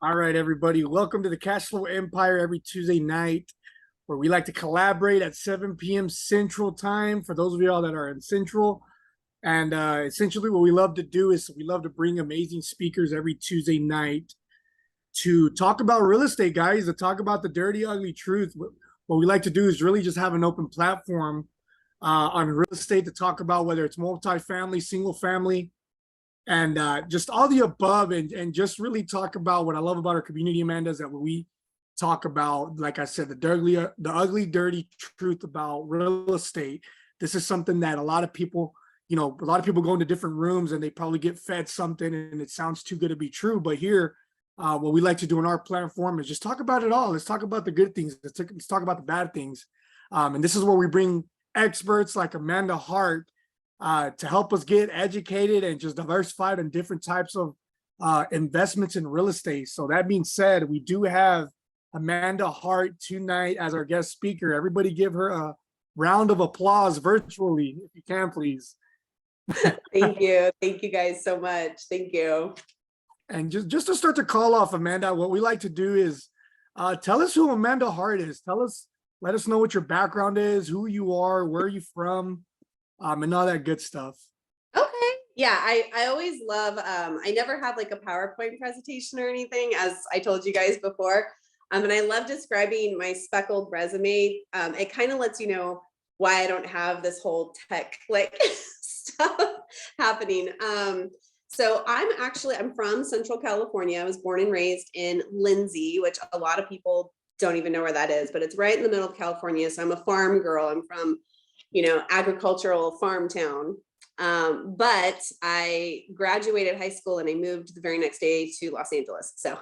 All right, everybody. Welcome to the Cash Flow Empire every Tuesday night, where we like to collaborate at 7 p.m. Central Time for those of y'all that are in Central. And essentially, what we love to do is we love to bring amazing speakers every Tuesday night to talk about real estate, guys, to talk about the dirty, ugly truth. What we like to do is really just have an open platform on real estate to talk about whether it's multifamily, single family, and just all the above, and just really talk about what I love about our community, Amanda, is that when we talk about, like I said, the ugly, dirty truth about real estate. This is something that a lot of people, a lot of people go into different rooms and they probably get fed something and it sounds too good to be true. But here, what we like to do in our platform is just talk about it all. Let's talk about the good things. Let's talk about the bad things. And this is where we bring experts like Amanda Hart to help us get educated and just diversified in different types of investments in real estate. So that being said, we do have Amanda Hart tonight as our guest speaker. Everybody give her a round of applause virtually, if you can, please. Thank you. Thank you guys so much. Thank you. And just to start to call off, Amanda, what we like to do is tell us who Amanda Hart is. Let us know what your background is, who you are, where are you from, and all that good stuff. Okay. Yeah, I always love, I never have like a PowerPoint presentation or anything, as I told you guys before. And I love describing my speckled resume. It kind of lets you know why I don't have this whole tech like stuff happening. So I'm from Central California. I was born and raised in Lindsay, which a lot of people don't even know where that is, but it's right in the middle of California. So I'm a farm girl. I'm from, agricultural farm town. But I graduated high school and I moved the very next day to Los Angeles. So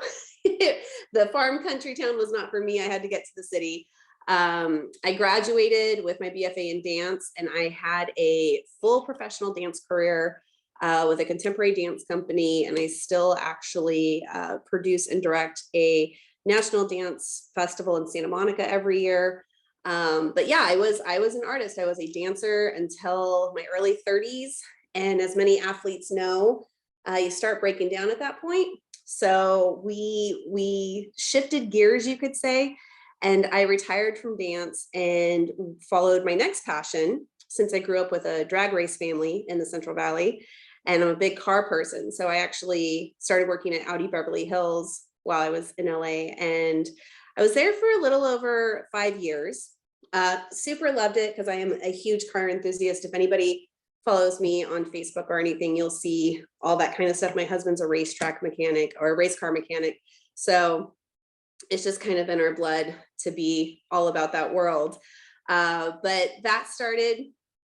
the farm country town was not for me. I had to get to the city. I graduated with my BFA in dance, and I had a full professional dance career with a contemporary dance company. And I still actually produce and direct a national dance festival in Santa Monica every year. But yeah, I was an artist. I was a dancer until my early 30s. And as many athletes know, you start breaking down at that point. So we shifted gears, you could say, and I retired from dance and followed my next passion, since I grew up with a drag race family in the Central Valley, and I'm a big car person. So I actually started working at Audi Beverly Hills while I was in LA, and I was there for a little over 5 years. Super loved it because I am a huge car enthusiast. If anybody follows me on Facebook or anything, you'll see all that kind of stuff. My husband's a racetrack mechanic or a race car mechanic. So it's just kind of in our blood to be all about that world. But that started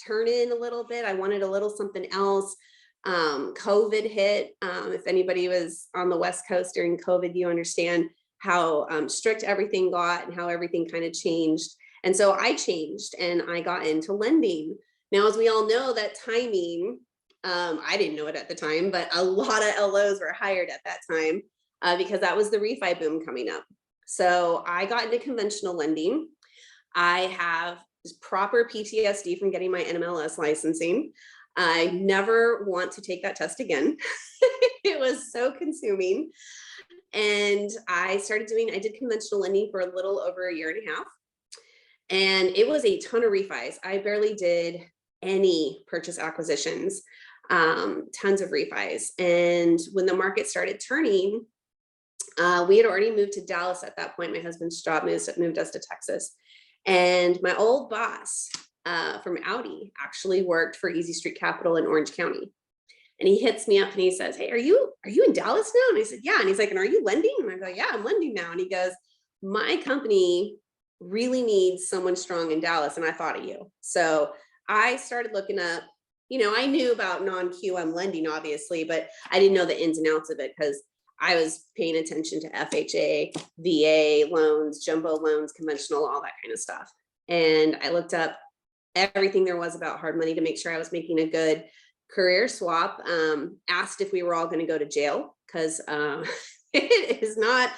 turning a little bit. I wanted a little something else. COVID hit. If anybody was on the West Coast during COVID, you understand how strict everything got and how everything kind of changed. And so I changed and I got into lending. Now, as we all know, that timing, I didn't know it at the time, but a lot of LOs were hired at that time because that was the refi boom coming up. So I got into conventional lending. I have proper PTSD from getting my NMLS licensing. I never want to take that test again. It was so consuming. And I did conventional lending for a little over a year and a half. And it was a ton of refis. I barely did any purchase acquisitions, tons of refis. And when the market started turning, we had already moved to Dallas at that point. My husband's job moved us to Texas. And my old boss from Audi actually worked for Easy Street Capital in Orange County. And he hits me up and he says, "Hey, are you in Dallas now?" And I said, "Yeah." And he's like, "And are you lending?" And I go, "Yeah, I'm lending now." And he goes, "My company really needs someone strong in Dallas, and I thought of you." So I started looking up, I knew about non-QM lending, obviously, but I didn't know the ins and outs of it because I was paying attention to FHA, VA loans, jumbo loans, conventional, all that kind of stuff. And I looked up everything there was about hard money to make sure I was making a good career swap. Asked if we were all going to go to jail because it is not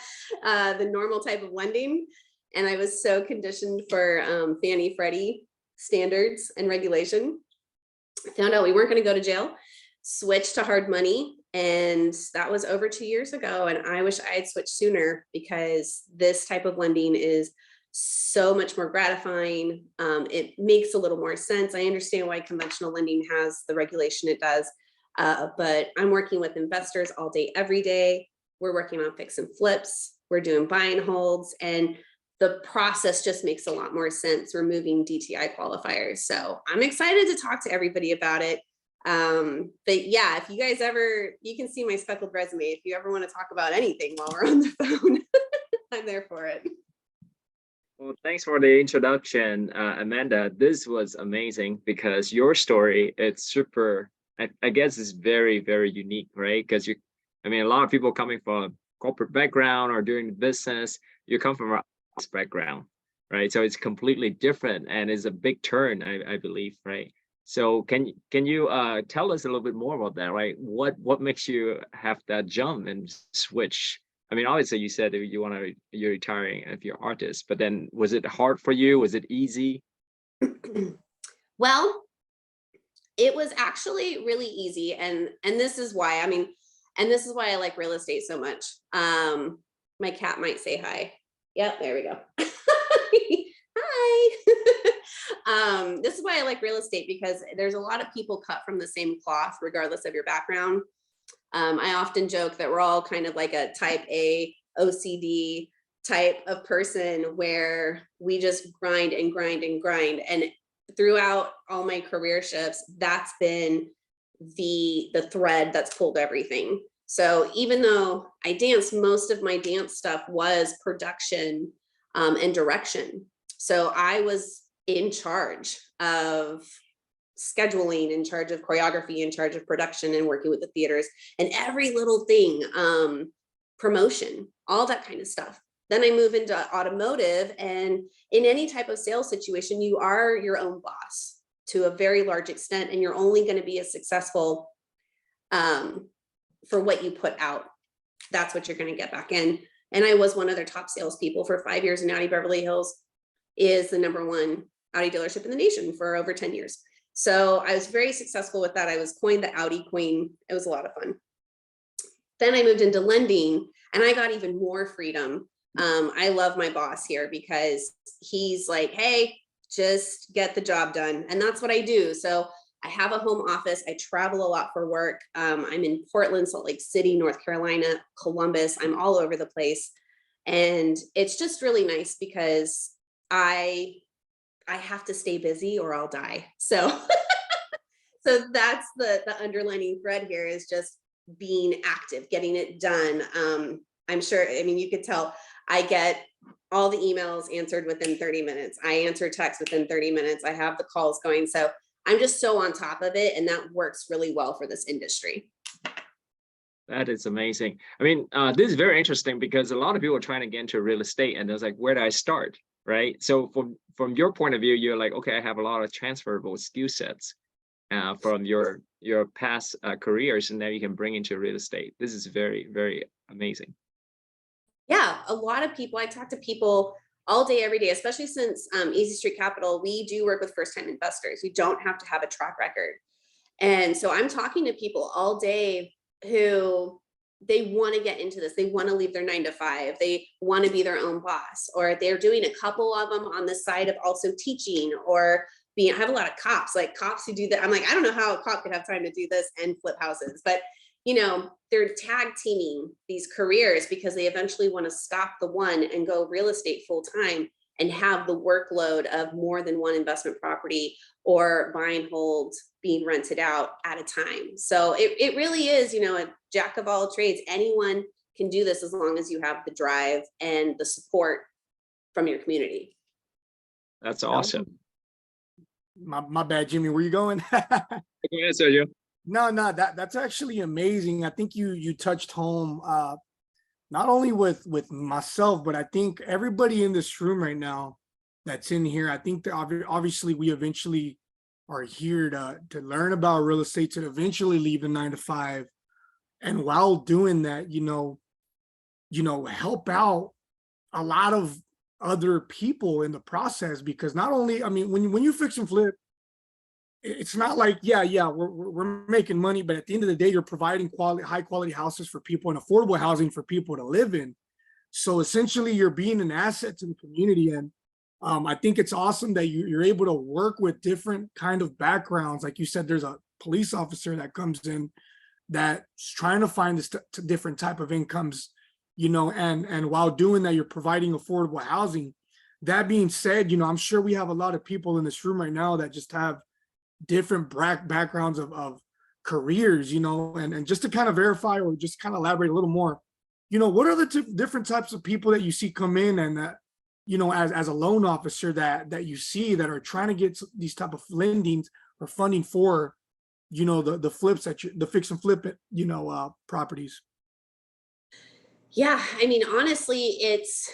the normal type of lending. And I was so conditioned for Fannie Freddie standards and regulation. I found out we weren't going to go to jail, switched to hard money. And that was over 2 years ago. And I wish I had switched sooner because this type of lending is so much more gratifying. It makes a little more sense. I understand why conventional lending has the regulation it does, but I'm working with investors all day, every day. We're working on fix and flips. We're doing buy and holds, and the process just makes a lot more sense, removing DTI qualifiers. So I'm excited to talk to everybody about it. But yeah, if you guys ever, you can see my speckled resume. If you ever want to talk about anything while we're on the phone, I'm there for it. Well, thanks for the introduction, Amanda. This was amazing because your story, it's super, I guess it's very, very unique, right? Because I mean, a lot of people coming from a corporate background or doing business, you come from a background, right? So it's completely different and it's a big turn, I believe, right? So can you tell us a little bit more about that, right? What makes you have that jump and switch? I mean, obviously you said that you're retiring if you're an artist, but then was it hard for you? Was it easy? Well, it was actually really easy. And this is why, I mean, and this is why I like real estate so much. My cat might say hi. Yep, there we go. Hi. This is why I like real estate, because there's a lot of people cut from the same cloth, regardless of your background. I often joke that we're all kind of like a type A OCD type of person where we just grind and grind and grind. And throughout all my career shifts, that's been the thread that's pulled everything. So even though I danced, most of my dance stuff was production and direction. So I was in charge of scheduling, in charge of choreography, in charge of production, and working with the theaters and every little thing, promotion, all that kind of stuff. Then I move into automotive, and in any type of sales situation, you are your own boss to a very large extent, and you're only going to be as successful for what you put out. That's what you're going to get back in. And I was one of their top salespeople for 5 years, and Audi Beverly Hills is the #1 Audi dealership in the nation for over 10 years. So I was very successful with that. I was coined the Audi Queen. It was a lot of fun. Then I moved into lending, and I got even more freedom. I love my boss here because he's like, hey, just get the job done. And that's what I do. So I have a home office. I travel a lot for work. I'm in Portland, Salt Lake City, North Carolina, Columbus. I'm all over the place. And it's just really nice because I have to stay busy or I'll die. So, so that's the underlining thread here, is just being active, getting it done. I'm sure, I mean, you could tell I get all the emails answered within 30 minutes. I answer texts within 30 minutes. I have the calls going. So I'm just so on top of it. And that works really well for this industry. That is amazing. I mean, this is very interesting because a lot of people are trying to get into real estate and it's like, where do I start? Right. So from your point of view, you're like, okay, I have a lot of transferable skill sets from your past careers, and now you can bring into real estate. This is very, very amazing. Yeah, a lot of people, I talk to people all day, every day, especially since Easy Street Capital, we do work with first-time investors. You don't have to have a track record. And so I'm talking to people all day who they want to get into this. They want to leave their 9 to 5. They want to be their own boss, or they're doing a couple of them on the side of also teaching, or being, I have a lot of cops who do that. I'm like, I don't know how a cop could have time to do this and flip houses, but you know, they're tag teaming these careers because they eventually want to stop the one and go real estate full time and have the workload of more than one investment property or buy and hold being rented out at a time. So it really is, you know, a jack of all trades. Anyone can do this as long as you have the drive and the support from your community. That's awesome. My bad, Jimmy. Where you going? Yeah, Sergio. No, that's actually amazing. I think you touched home not only with myself, but I think everybody in this room right now that's in here. I think that obviously we eventually are here to learn about real estate, to eventually leave the 9 to 5, and while doing that, you know, help out a lot of other people in the process. Because not only, I mean, when you fix and flip, it's not like, we're making money, but at the end of the day, you're providing high quality houses for people and affordable housing for people to live in. So essentially, you're being an asset to the community, and I think it's awesome that you're able to work with different kind of backgrounds. Like you said, there's a police officer that comes in that's trying to find this different type of incomes, and while doing that, you're providing affordable housing. That being said, I'm sure we have a lot of people in this room right now that just have different backgrounds of careers, and just to kind of verify or just kind of elaborate a little more, what are the different types of people that you see come in and that, as a loan officer that you see that are trying to get these type of lendings or funding for, the flips the fix and flip it, properties? Yeah, I mean, honestly, it's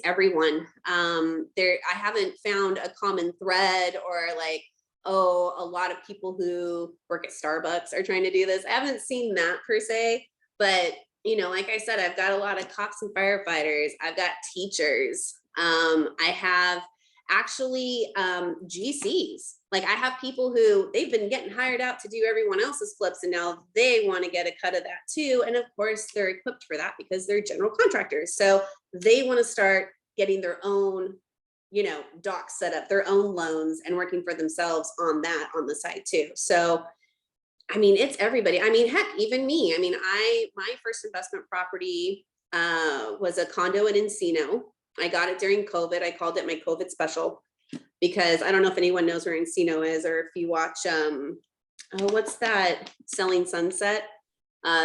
everyone. I haven't found a common thread or like, oh, a lot of people who work at Starbucks are trying to do this. I haven't seen that per se, but like I said, I've got a lot of cops and firefighters. I've got teachers. I have actually GCs. Like I have people who they've been getting hired out to do everyone else's flips, and now they want to get a cut of that too. And of course, they're equipped for that because they're general contractors. So they want to start getting their own, docs set up, their own loans, and working for themselves on that on the side too. So I mean, it's everybody. I mean, heck, even me. I mean, my first investment property was a condo in Encino. I got it during COVID. I called it my COVID special because I don't know if anyone knows where Encino is, or if you watch what's that, Selling Sunset?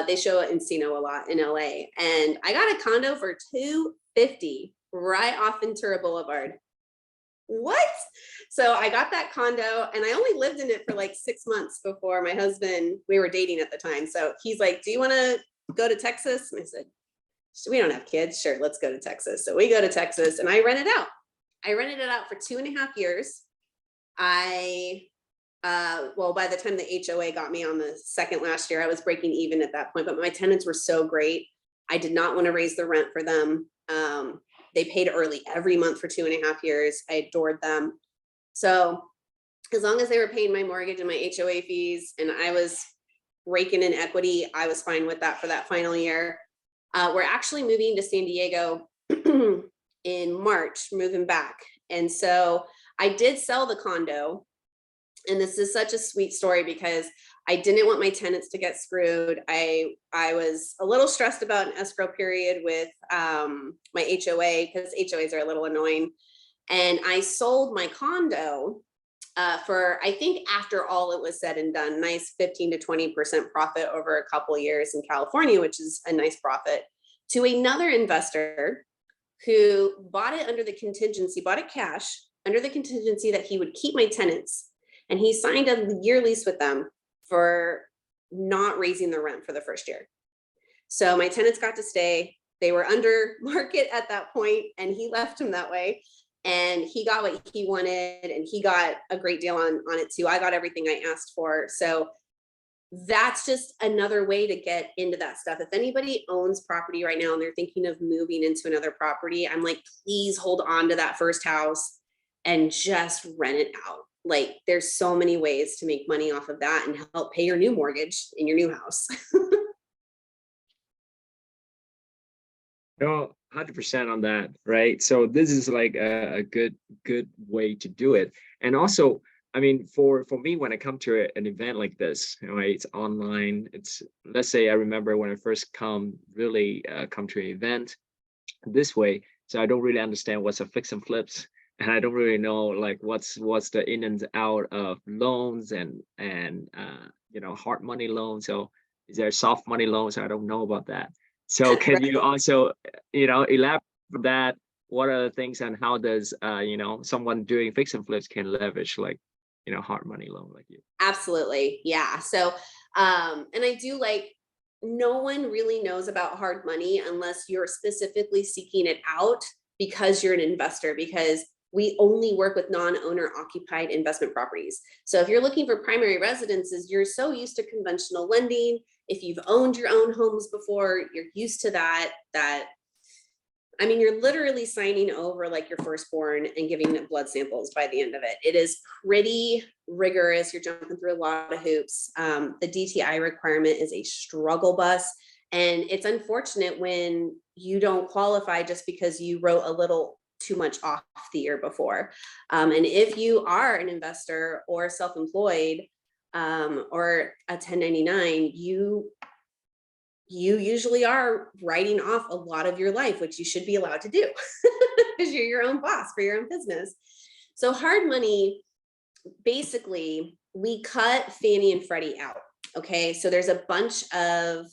They show Encino a lot in LA. And I got a condo for $250 right off Ventura Boulevard. What? So I got that condo and I only lived in it for like 6 months before my husband, we were dating at the time. So he's like, do you want to go to Texas? And I said, we don't have kids. Sure, let's go to Texas. So we go to Texas and I rented out. I rented it out for 2.5 years. Well, by the time the HOA got me on the second last year, I was breaking even at that point, but my tenants were so great. I did not want to raise the rent for them. They paid early every month for 2.5 years. I adored them. So as long as they were paying my mortgage and my HOA fees and I was raking in equity, I was fine with that for that final year. We're actually moving to San Diego in March, moving back. And so I did sell the condo. And this is such a sweet story because I didn't want my tenants to get screwed. I was a little stressed about an escrow period with my HOA because HOAs are a little annoying. And I sold my condo for, I think after all it was said and done, nice 15 to 20% profit over a couple of years in California, which is a nice profit, to another investor who bought it under the contingency, bought it cash under the contingency that he would keep my tenants. And he signed a year lease with them for not raising the rent for the first year. So my tenants got to stay. They were under market at that point, and he left them that way. And he got what he wanted, and he got a great deal on it too. I got everything I asked for. So that's just another way to get into that stuff. If anybody owns property right now and they're thinking of moving into another property, I'm like, please hold on to that first house and just rent it out. Like there's so many ways to make money off of that and help pay your new mortgage in your new house. No, 100% on that, right? So this is like a good way to do it. And also, I mean, for me, when I come to an event like this, right, it's online. It's, let's say I remember when I first come to an event this way. So I don't really understand what's a fix and flips, and I don't really know like what's the in and out of loans and hard money loans. So is there soft money loans? I don't know about that. So can you also, elaborate that? What are the things and how does, someone doing fix and flips can leverage like, hard money loan like you? Absolutely. Yeah. So, and I do like, no one really knows about hard money unless you're specifically seeking it out because you're an investor, because we only work with non-owner occupied investment properties. So if you're looking for primary residences, you're so used to conventional lending. If you've owned your own homes before, you're used to that I mean, you're literally signing over like your firstborn and giving them blood samples by the end of it. It is pretty rigorous. You're jumping through a lot of hoops. The DTI requirement is a struggle bus. And it's unfortunate when you don't qualify just because you wrote a little too much off the year before. And if you are an investor or self-employed or a 1099, you usually are writing off a lot of your life, which you should be allowed to do because you're your own boss for your own business. So hard money, basically, we cut Fannie and Freddie out. Okay, so there's a bunch of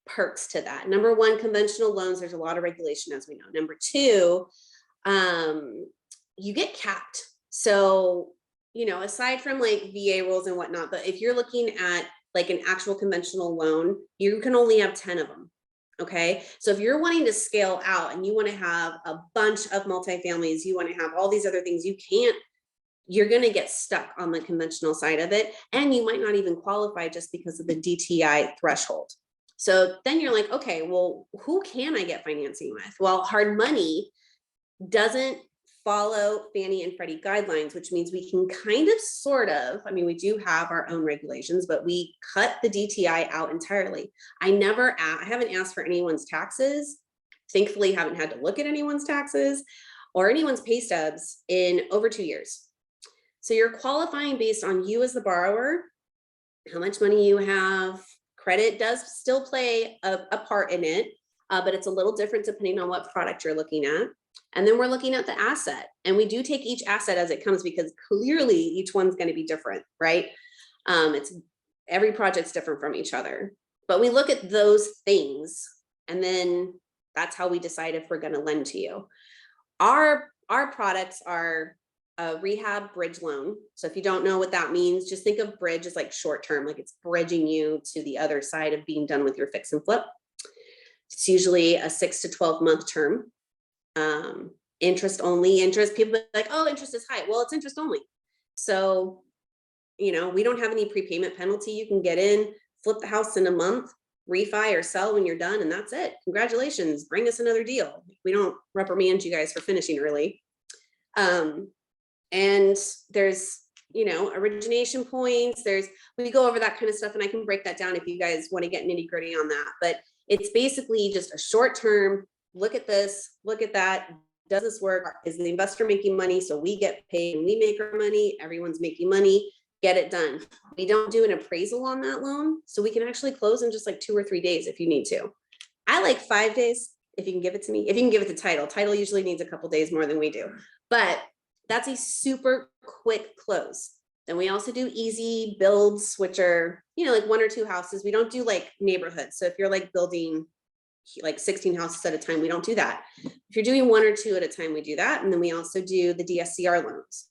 perks to that. Number one, conventional loans, there's a lot of regulation, as we know. Number two, you get capped. So, you know, aside from like VA rules and whatnot, but if you're looking at like an actual conventional loan, you can only have 10 of them. Okay. So if you're wanting to scale out and you want to have a bunch of multifamilies, you want to have all these other things, you're going to get stuck on the conventional side of it. And you might not even qualify just because of the DTI threshold. So then you're like, okay, well, who can I get financing with? Well, hard money doesn't follow Fannie and Freddie guidelines, which means we can kind of sort of, I mean, we do have our own regulations, but we cut the DTI out entirely. I haven't asked for anyone's taxes. Thankfully, haven't had to look at anyone's taxes or anyone's pay stubs in over 2 years. So you're qualifying based on you as the borrower, how much money you have. Credit does still play a part in it, but it's a little different depending on what product you're looking at. And then we're looking at the asset, and we do take each asset as it comes because clearly each one's going to be different, right? Every project's different from each other, but we look at those things, and then that's how we decide if we're going to lend to you. Our products are a rehab bridge loan. So if you don't know what that means, just think of bridge as like short term, like it's bridging you to the other side of being done with your fix and flip. It's usually a 6 to 12 month term. Interest only. Interest, people are like, oh, interest is high. Well, it's interest only. So, you know, we don't have any prepayment penalty. You can get in, flip the house in a month, refi or sell when you're done, and that's it. Congratulations, bring us another deal. We don't reprimand you guys for finishing early. And there's, you know, origination points. We go over that kind of stuff, and I can break that down if you guys want to get nitty gritty on that. But it's basically just a short term, look at this, look at that. Does this work? Is the investor making money? So we get paid and we make our money. Everyone's making money. Get it done. We don't do an appraisal on that loan. So we can actually close in just like 2 or 3 days if you need to. I like 5 days if you can give it to me. If you can give it to title. Title usually needs a couple days more than we do. But that's a super quick close. Then we also do easy builds, which are, you know, like 1 or 2 houses. We don't do like neighborhoods. So if you're like building like 16 houses at a time, we don't do that. If you're doing 1 or 2 at a time, we do that. And then we also do the DSCR loans.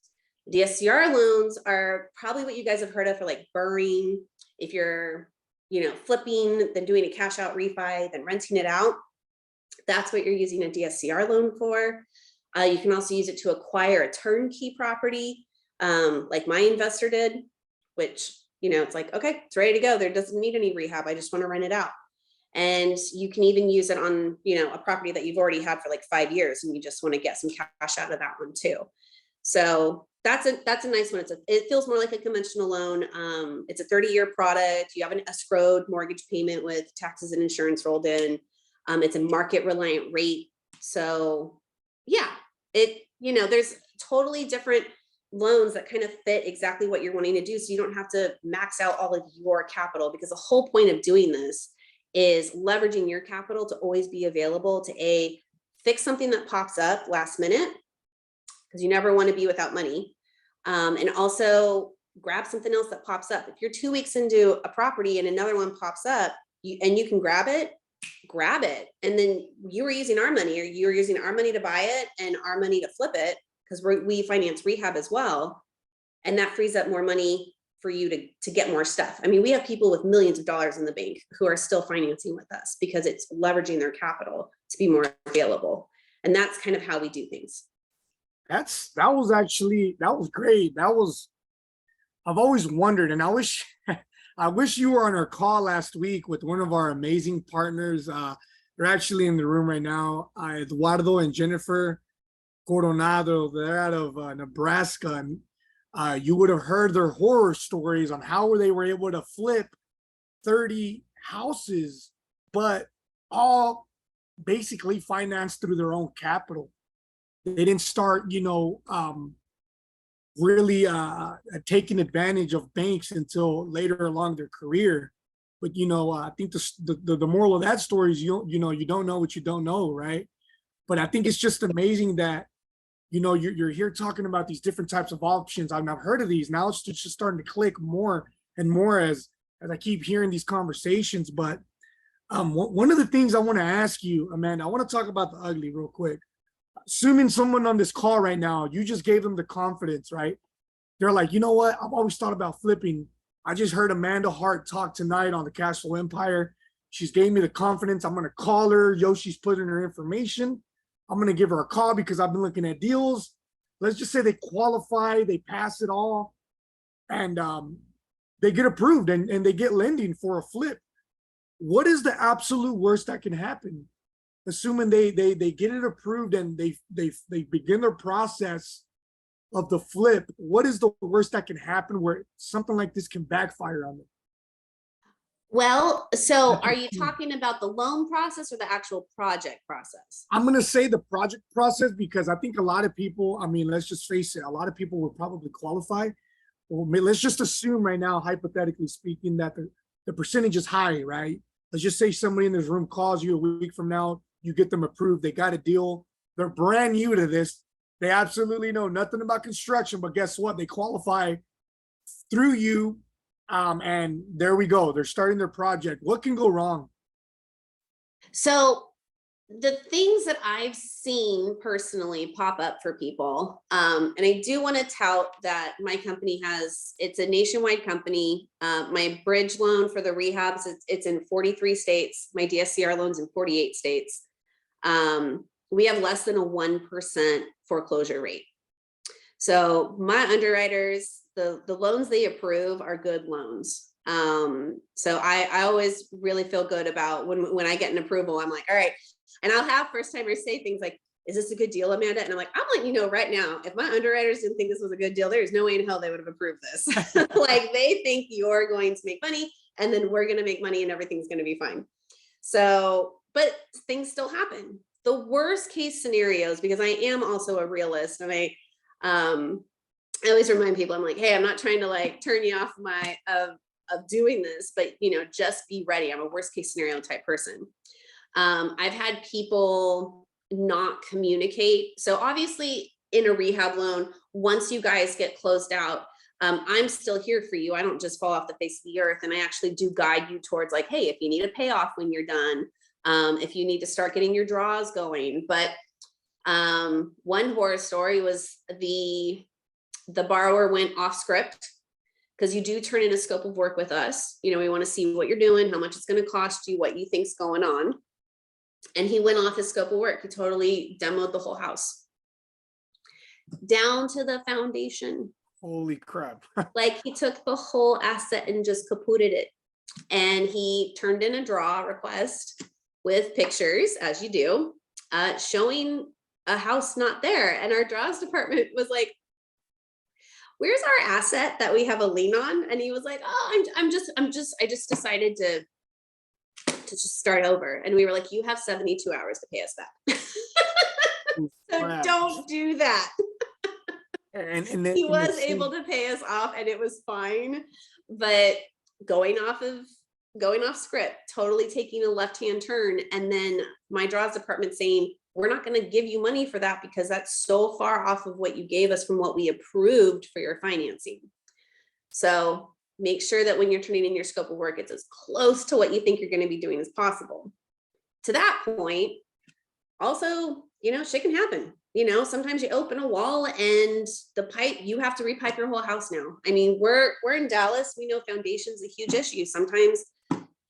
DSCR loans are probably what you guys have heard of for like burring. If you're, you know, flipping, then doing a cash out refi, then renting it out. That's what you're using a DSCR loan for. You can also use it to acquire a turnkey property, like my investor did, which, you know, it's like, okay, it's ready to go. There doesn't need any rehab. I just want to rent it out. And you can even use it on, you know, a property that you've already had for like 5 years, and you just want to get some cash out of that one too. So that's a nice one. It feels more like a conventional loan. It's a 30-year product. You have an escrowed mortgage payment with taxes and insurance rolled in. It's a market reliant rate. So yeah, you know, there's totally different loans that kind of fit exactly what you're wanting to do. So you don't have to max out all of your capital, because the whole point of doing this is leveraging your capital to always be available to fix something that pops up last minute, because you never want to be without money. And also grab something else that pops up. If you're 2 weeks into a property and another one pops up, and you can grab it. And then you were using our money, or you were using our money to buy it and our money to flip it, because we finance rehab as well. And that frees up more money for you to get more stuff. I mean, we have people with millions of dollars in the bank who are still financing with us because it's leveraging their capital to be more available. And that's kind of how we do things. That was great. I've always wondered, and I wish you were on our call last week with one of our amazing partners, They're actually in the room right now. Eduardo and Jennifer Coronado. They're out of Nebraska, and you would have heard their horror stories on how they were able to flip 30 houses, but all basically financed through their own capital. They didn't start, really taking advantage of banks until later along their career. But I think the moral of that story is you don't know what you don't know, right? But I think it's just amazing that you're here talking about these different types of options. I've not heard of these. Now it's just starting to click more and more as I keep hearing these conversations. But one of the things I want to ask you, Amanda, I want to talk about the ugly real quick. Assuming someone on this call right now, you just gave them the confidence, right? They're like, you know what? I've always thought about flipping. I just heard Amanda Hart talk tonight on the Cashflow Empire. She's gave me the confidence. I'm going to call her. Yoshi's put in her information. I'm going to give her a call because I've been looking at deals. Let's just say they qualify, they pass it all, and they get approved and they get lending for a flip. What is the absolute worst that can happen? Assuming they get it approved and they begin their process of the flip, what is the worst that can happen where something like this can backfire on them? Well, so are you talking about the loan process or the actual project process? I'm going to say the project process because I think a lot of people, I mean, let's just face it, a lot of people will probably qualify. Well, let's just assume right now, hypothetically speaking, that the percentage is high, right? Let's just say somebody in this room calls you a week from now, you get them approved, they got a deal, they're brand new to this, they absolutely know nothing about construction, but guess what? They qualify through you, and there we go. They're starting their project. What can go wrong? So the things that I've seen personally pop up for people, and I do want to tout that my company it's a nationwide company. My bridge loan for the rehabs, it's in 43 states. My DSCR loan's in 48 states. We have less than a 1% foreclosure rate. So my underwriters, the loans they approve are good loans. So I always really feel good about when I get an approval, I'm like, all right. And I'll have first timers say things like, is this a good deal, Amanda? And I'm like, I'm letting you know right now, if my underwriters didn't think this was a good deal, there's no way in hell they would have approved this. Like they think you're going to make money and then we're going to make money and everything's going to be fine. So, but things still happen. The worst case scenarios, because I am also a realist and I always remind people, I'm like, hey, I'm not trying to like turn you off of doing this, but just be ready. I'm a worst case scenario type person. I've had people not communicate. So obviously in a rehab loan, once you guys get closed out, I'm still here for you. I don't just fall off the face of the earth. And I actually do guide you towards like, hey, if you need a payoff when you're done, if you need to start getting your draws going. But one horror story was the borrower went off script, because you do turn in a scope of work with us. We want to see what you're doing, how much it's going to cost you, what you think's going on. And he went off his scope of work. He totally demoed the whole house down to the foundation. Holy crap. Like he took the whole asset and just kapooted it. And he turned in a draw request with pictures, as you do, showing a house not there. And our draws department was like, where's our asset that we have a lien on? And he was like, oh, I just decided to just start over. And we were like, you have 72 hours to pay us back. So don't do that. And he was able to pay us off and it was fine. But going off script, totally taking a left-hand turn. And then my draws department saying, we're not going to give you money for that because that's so far off of what you gave us from what we approved for your financing. So make sure that when you're turning in your scope of work, it's as close to what you think you're going to be doing as possible. To that point, also, shit can happen. Sometimes you open a wall and the pipe, you have to repipe your whole house now. I mean, we're in Dallas. We know foundation's a huge issue. Sometimes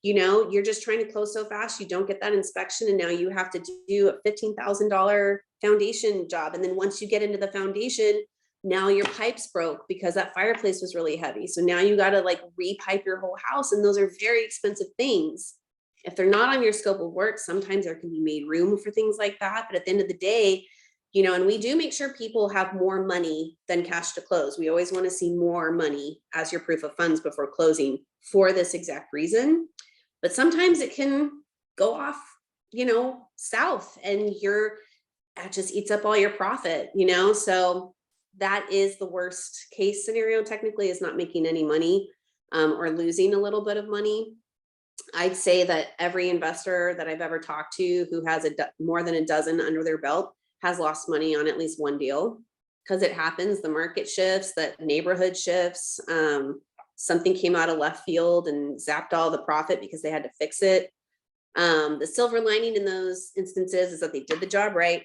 you're just trying to close so fast, you don't get that inspection. And now you have to do a $15,000 foundation job. And then once you get into the foundation, now your pipes broke because that fireplace was really heavy. So now you got to like repipe your whole house. And those are very expensive things. If they're not on your scope of work, sometimes there can be made room for things like that. But at the end of the day, you know, and we do make sure people have more money than cash to close. We always want to see more money as your proof of funds before closing for this exact reason. But sometimes it can go off, you know, south, and that just eats up all your profit, you know? So that is the worst case scenario, technically, is not making any money, or losing a little bit of money. I'd say that every investor that I've ever talked to who has more than a dozen under their belt has lost money on at least one deal, because it happens. The market shifts, that neighborhood shifts. Something came out of left field and zapped all the profit because they had to fix it. The silver lining in those instances is that they did the job right.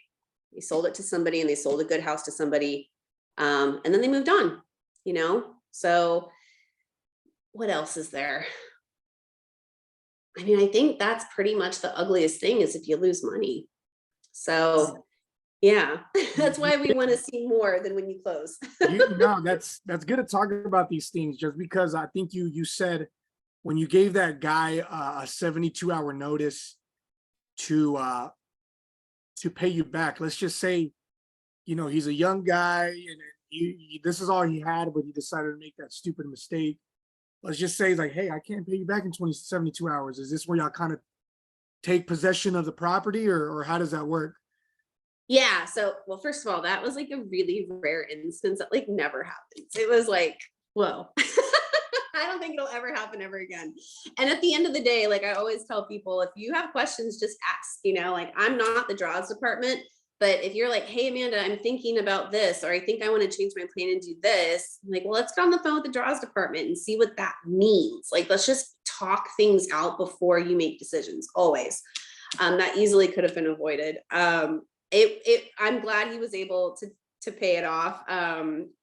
They sold it to somebody, and they sold a good house to somebody. And then they moved on, you know? So what else is there? I mean, I think that's pretty much the ugliest thing, is if you lose money. So yeah, that's why we want to see more than when you close. No, that's good to talk about these things, just because I think you said when you gave that guy a 72-hour notice to pay you back. Let's just say, you know, he's a young guy, and this is all he had, but he decided to make that stupid mistake. Let's just say he's like, hey, I can't pay you back in 72 hours. Is this where y'all kind of take possession of the property, or how does that work? Yeah. So, well, first of all, that was like a really rare instance that like never happens. It was like, whoa. I don't think it'll ever happen ever again. And at the end of the day, like I always tell people, if you have questions, just ask, you know, like I'm not the draws department, but if you're like, hey, Amanda, I'm thinking about this, or I think I want to change my plan and do this, I'm like, well, let's get on the phone with the draws department and see what that means. Like, let's just talk things out before you make decisions, always. That easily could have been avoided. I'm glad he was able to pay it off.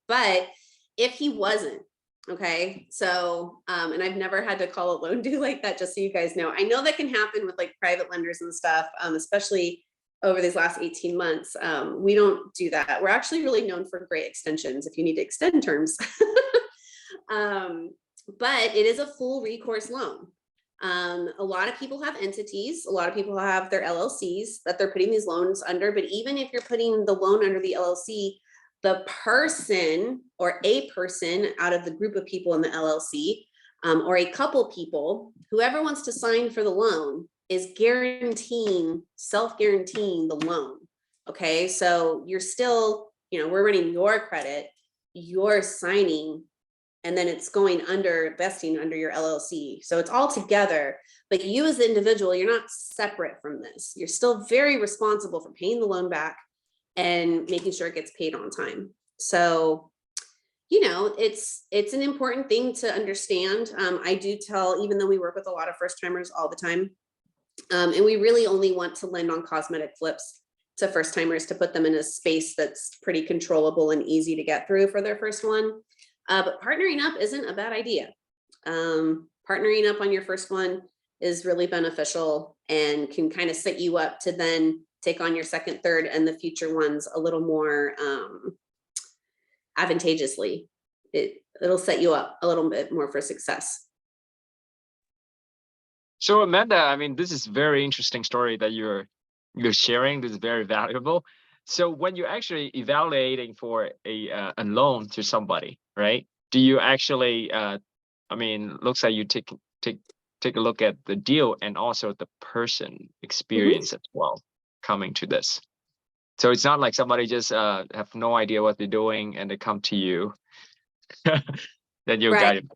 But if he wasn't, okay, so, and I've never had to call a loan due like that, just so you guys know. I know that can happen with like private lenders and stuff, especially over these last 18 months. We don't do that. We're actually really known for great extensions if you need to extend terms. But it is a full recourse loan. A lot of people have entities, a lot of people have their LLCs that they're putting these loans under, but even if you're putting the loan under the LLC, the person or a person out of the group of people in the LLC, or a couple people, whoever wants to sign for the loan is self-guaranteeing the loan. Okay, so you're still, you know, we're running your credit, you're signing, and then it's going vesting under your LLC. So it's all together, but you as the individual, you're not separate from this. You're still very responsible for paying the loan back and making sure it gets paid on time. So, you know, it's an important thing to understand. I do tell, even though we work with a lot of first timers all the time, and we really only want to lend on cosmetic flips to first timers to put them in a space that's pretty controllable and easy to get through for their first one. But partnering up isn't a bad idea. Partnering up on your first one is really beneficial and can kind of set you up to then take on your second, third, and the future ones a little more advantageously. It'll set you up a little bit more for success. So Amanda, I mean, this is very interesting story that you're sharing. This is very valuable. So when you're actually evaluating for a loan to somebody, right? Do you actually, I mean, looks like you take a look at the deal and also the person experience as well coming to this. So it's not like somebody just have no idea what they're doing and they come to you. Then you're guided.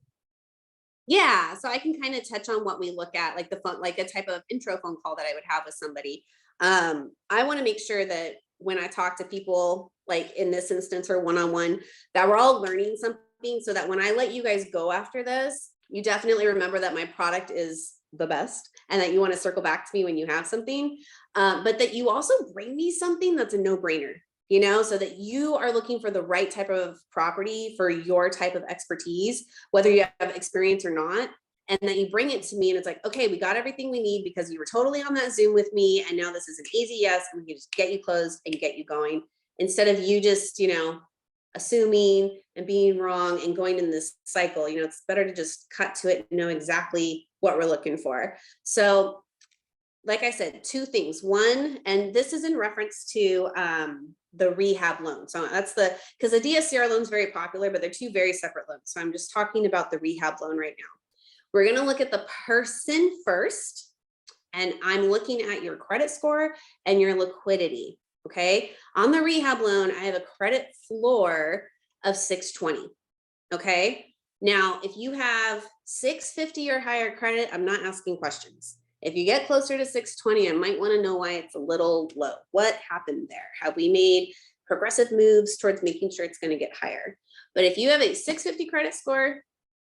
Yeah, so I can kind of touch on what we look at, like the phone, like a type of intro phone call that I would have with somebody. I want to make sure that when I talk to people, like in this instance or one-on-one, that we're all learning something, so that when I let you guys go after this, you definitely remember that my product is the best and that you want to circle back to me when you have something, but that you also bring me something that's a no-brainer, you know, so that you are looking for the right type of property for your type of expertise, whether you have experience or not, and that you bring it to me and it's like, okay, we got everything we need because you were totally on that Zoom with me, and now this is an easy yes, and we can just get you closed and get you going, instead of you just, you know, assuming and being wrong and going in this cycle. You know, it's better to just cut to it and know exactly what we're looking for. So like I said, two things. One, and this is in reference to the rehab loan. So that's because the DSCR loan is very popular, but they're two very separate loans. So I'm just talking about the rehab loan right now. We're going to look at the person first, and I'm looking at your credit score and your liquidity. Okay. On the rehab loan, I have a credit floor of 620. Okay. Now, if you have 650 or higher credit, I'm not asking questions. If you get closer to 620, I might want to know why it's a little low. What happened there? Have we made progressive moves towards making sure it's going to get higher? But if you have a 650 credit score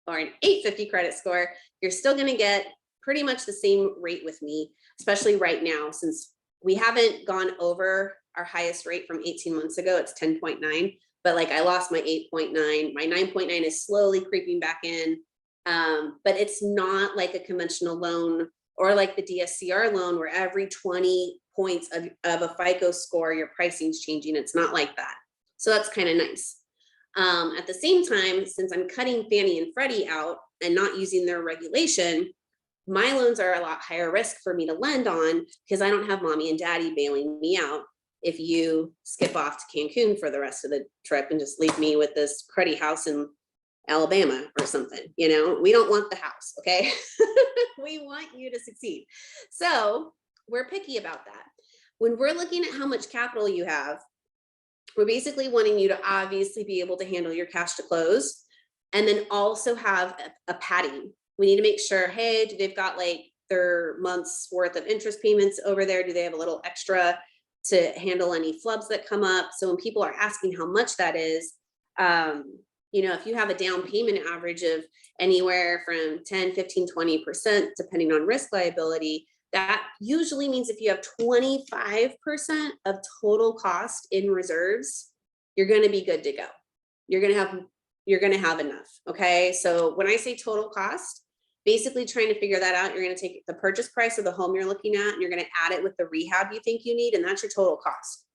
or an 850 credit score, you're still going to get pretty much the same rate with me, especially right now, since we haven't gone over our highest rate from 18 months ago. It's 10.9, but like I lost my 8.9, my 9.9 is slowly creeping back in. But it's not like a conventional loan or like the DSCR loan where every 20 points of a FICO score, your pricing's changing. It's not like that. So that's kind of nice. At the same time, since I'm cutting Fannie and Freddie out and not using their regulation, my loans are a lot higher risk for me to lend on because I don't have mommy and daddy bailing me out if you skip off to Cancun for the rest of the trip and just leave me with this cruddy house in Alabama or something. You know, we don't want the house, okay? We want you to succeed. So we're picky about that. When we're looking at how much capital you have, we're basically wanting you to obviously be able to handle your cash to close and then also have a padding. We need to make sure, hey, do they've got like their month's worth of interest payments over there? Do they have a little extra to handle any flubs that come up? So when people are asking how much that is, you know, if you have a down payment average of anywhere from 10, 15, 20%, depending on risk liability, that usually means if you have 25% of total cost in reserves, you're going to be good to go. You're going to have enough. Okay. So when I say total cost, basically trying to figure that out, you're going to take the purchase price of the home you're looking at, and you're going to add it with the rehab you think you need. And that's your total cost.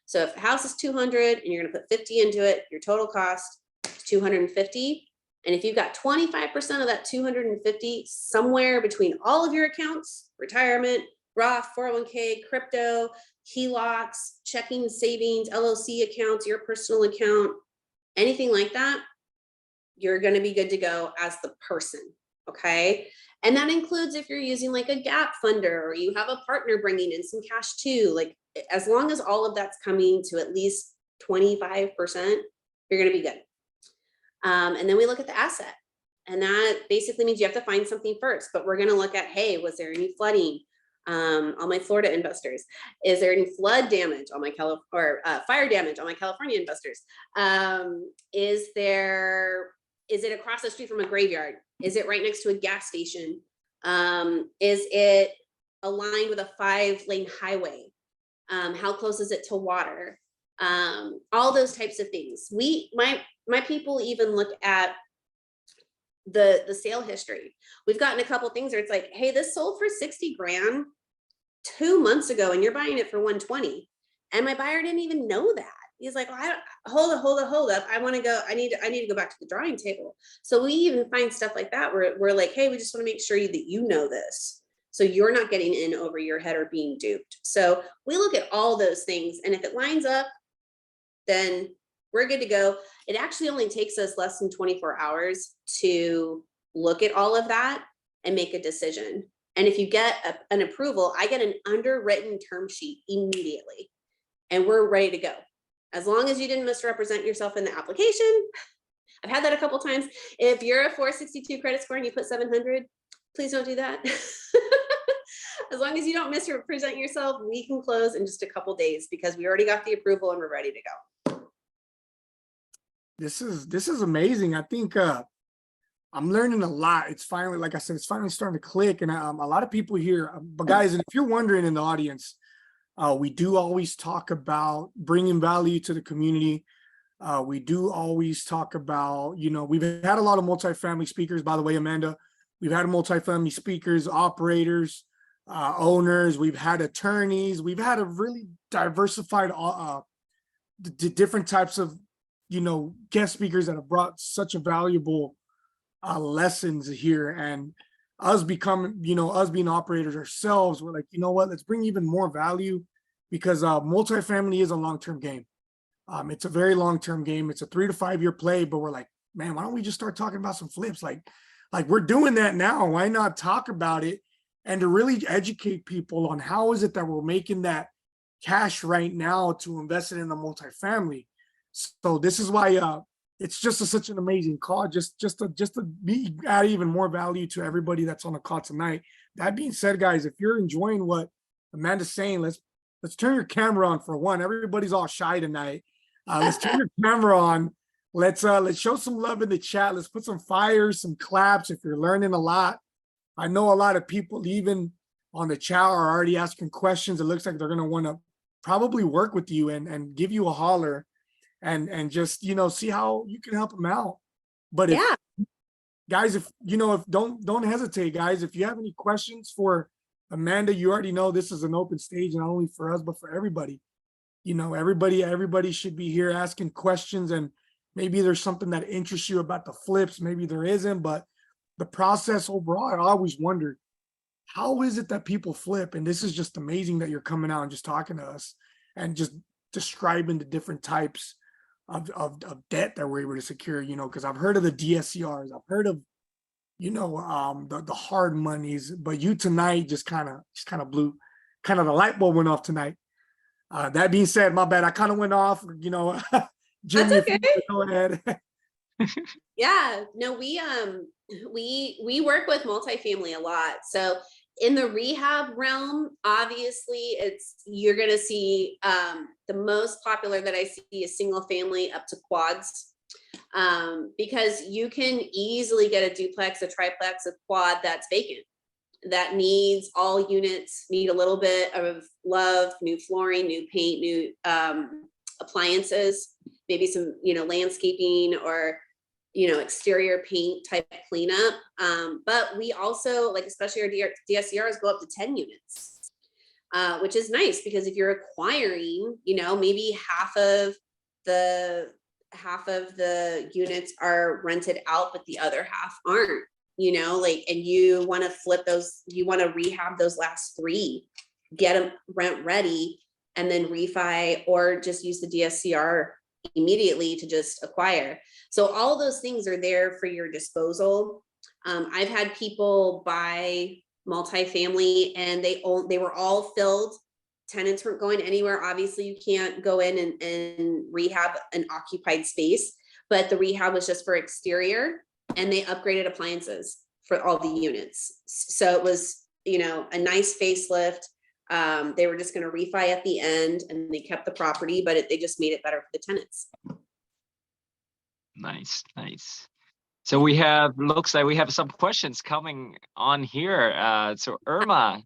So if the house is 200 and you're going to put 50 into it, your total cost is 250. And if you've got 25% of that 250 somewhere between all of your accounts, retirement, Roth, 401k, crypto, HELOCs, checking, savings, LLC accounts, your personal account, anything like that, you're going to be good to go as the person. Okay. And that includes if you're using like a gap funder or you have a partner bringing in some cash too, like as long as all of that's coming to at least 25%, you're going to be good. And then we look at the asset, and that basically means you have to find something first, but we're going to look at, hey, was there any flooding? On my Florida investors, is there any flood damage on my fire damage on my California investors? Is it across the street from a graveyard? Is it right next to a gas station? Is it aligned with a 5-lane highway? How close is it to water? All those types of things. My people even look at the sale history. We've gotten a couple things where it's like, hey, this sold for 60 grand 2 months ago and you're buying it for 120. And my buyer didn't even know that. He's like, well, hold up. I need to go back to the drawing table. So we even find stuff like that where we're like, hey, we just want to make sure that you know this, so you're not getting in over your head or being duped. So we look at all those things, and if it lines up, then we're good to go. It actually only takes us less than 24 hours to look at all of that and make a decision. And if you get an approval, I get an underwritten term sheet immediately, and we're ready to go. As long as you didn't misrepresent yourself in the application. I've had that a couple times. If you're a 462 credit score and you put 700, please don't do that. As long as you don't misrepresent yourself, we can close in just a couple days because we already got the approval and we're ready to go. This is amazing. I think I'm learning a lot. It's finally, like I said, it's finally starting to click, and a lot of people here. But guys, and if you're wondering in the audience, we do always talk about bringing value to the community. We do always talk about, you know, we've had a lot of multifamily speakers, by the way, Amanda. We've had multifamily speakers, operators, owners. We've had attorneys. We've had a really diversified, different types of, you know, guest speakers that have brought such a valuable lessons here. And us becoming, us being operators ourselves, we're like, you know what, let's bring even more value, because multifamily is a long-term game. It's a very long-term game. It's a 3 to 5 year play, but we're like, man, why don't we just start talking about some flips? Like we're doing that now. Why not talk about it and to really educate people on how is it that we're making that cash right now to invest it in the multifamily. So this is why it's just such an amazing call. Just to be add even more value to everybody that's on the call tonight. That being said, guys, if you're enjoying what Amanda's saying, let's turn your camera on for one. Everybody's all shy tonight. Let's turn your camera on. Let's show some love in the chat. Let's put some fires, some claps if you're learning a lot. I know a lot of people even on the chat are already asking questions. It looks like they're gonna want to probably work with you and give you a holler and just see how you can help them out. But if guys, if don't hesitate, guys. If you have any questions for Amanda, you already know this is an open stage, not only for us but for everybody. Everybody should be here asking questions, and maybe there's something that interests you about the flips, maybe there isn't, but the process overall, I always wondered, how is it that people flip? And this is just amazing that you're coming out and just talking to us and just describing the different types of debt that we're able to secure, because I've heard of the DSCRs, I've heard of, the hard monies, but you tonight just kind of blew, the light bulb went off tonight. That being said, my bad, I kind of went off, Jimmy, That's okay. if you go ahead. Yeah, no, we work with multifamily a lot. So in the rehab realm, obviously you're going to see the most popular that I see is single family up to quads, because you can easily get a duplex, a triplex, a quad that's vacant, that needs all units, need a little bit of love, new flooring, new paint, new appliances, maybe some landscaping or exterior paint type cleanup. But we also, like, especially our DSCRs go up to 10 units, which is nice because if you're acquiring, maybe half of the units are rented out, but the other half aren't, and you want to flip those, you want to rehab those last 3, get them rent ready, and then refi or just use the DSCR immediately to just acquire. So all those things are there for your disposal. I've had people buy multifamily and they were all filled. Tenants weren't going anywhere. Obviously you can't go in and rehab an occupied space, but the rehab was just for exterior and they upgraded appliances for all the units. So it was, a nice facelift. They were just going to refi at the end and they kept the property, but they just made it better for the tenants. Nice. So looks like we have some questions coming on here. So Irma.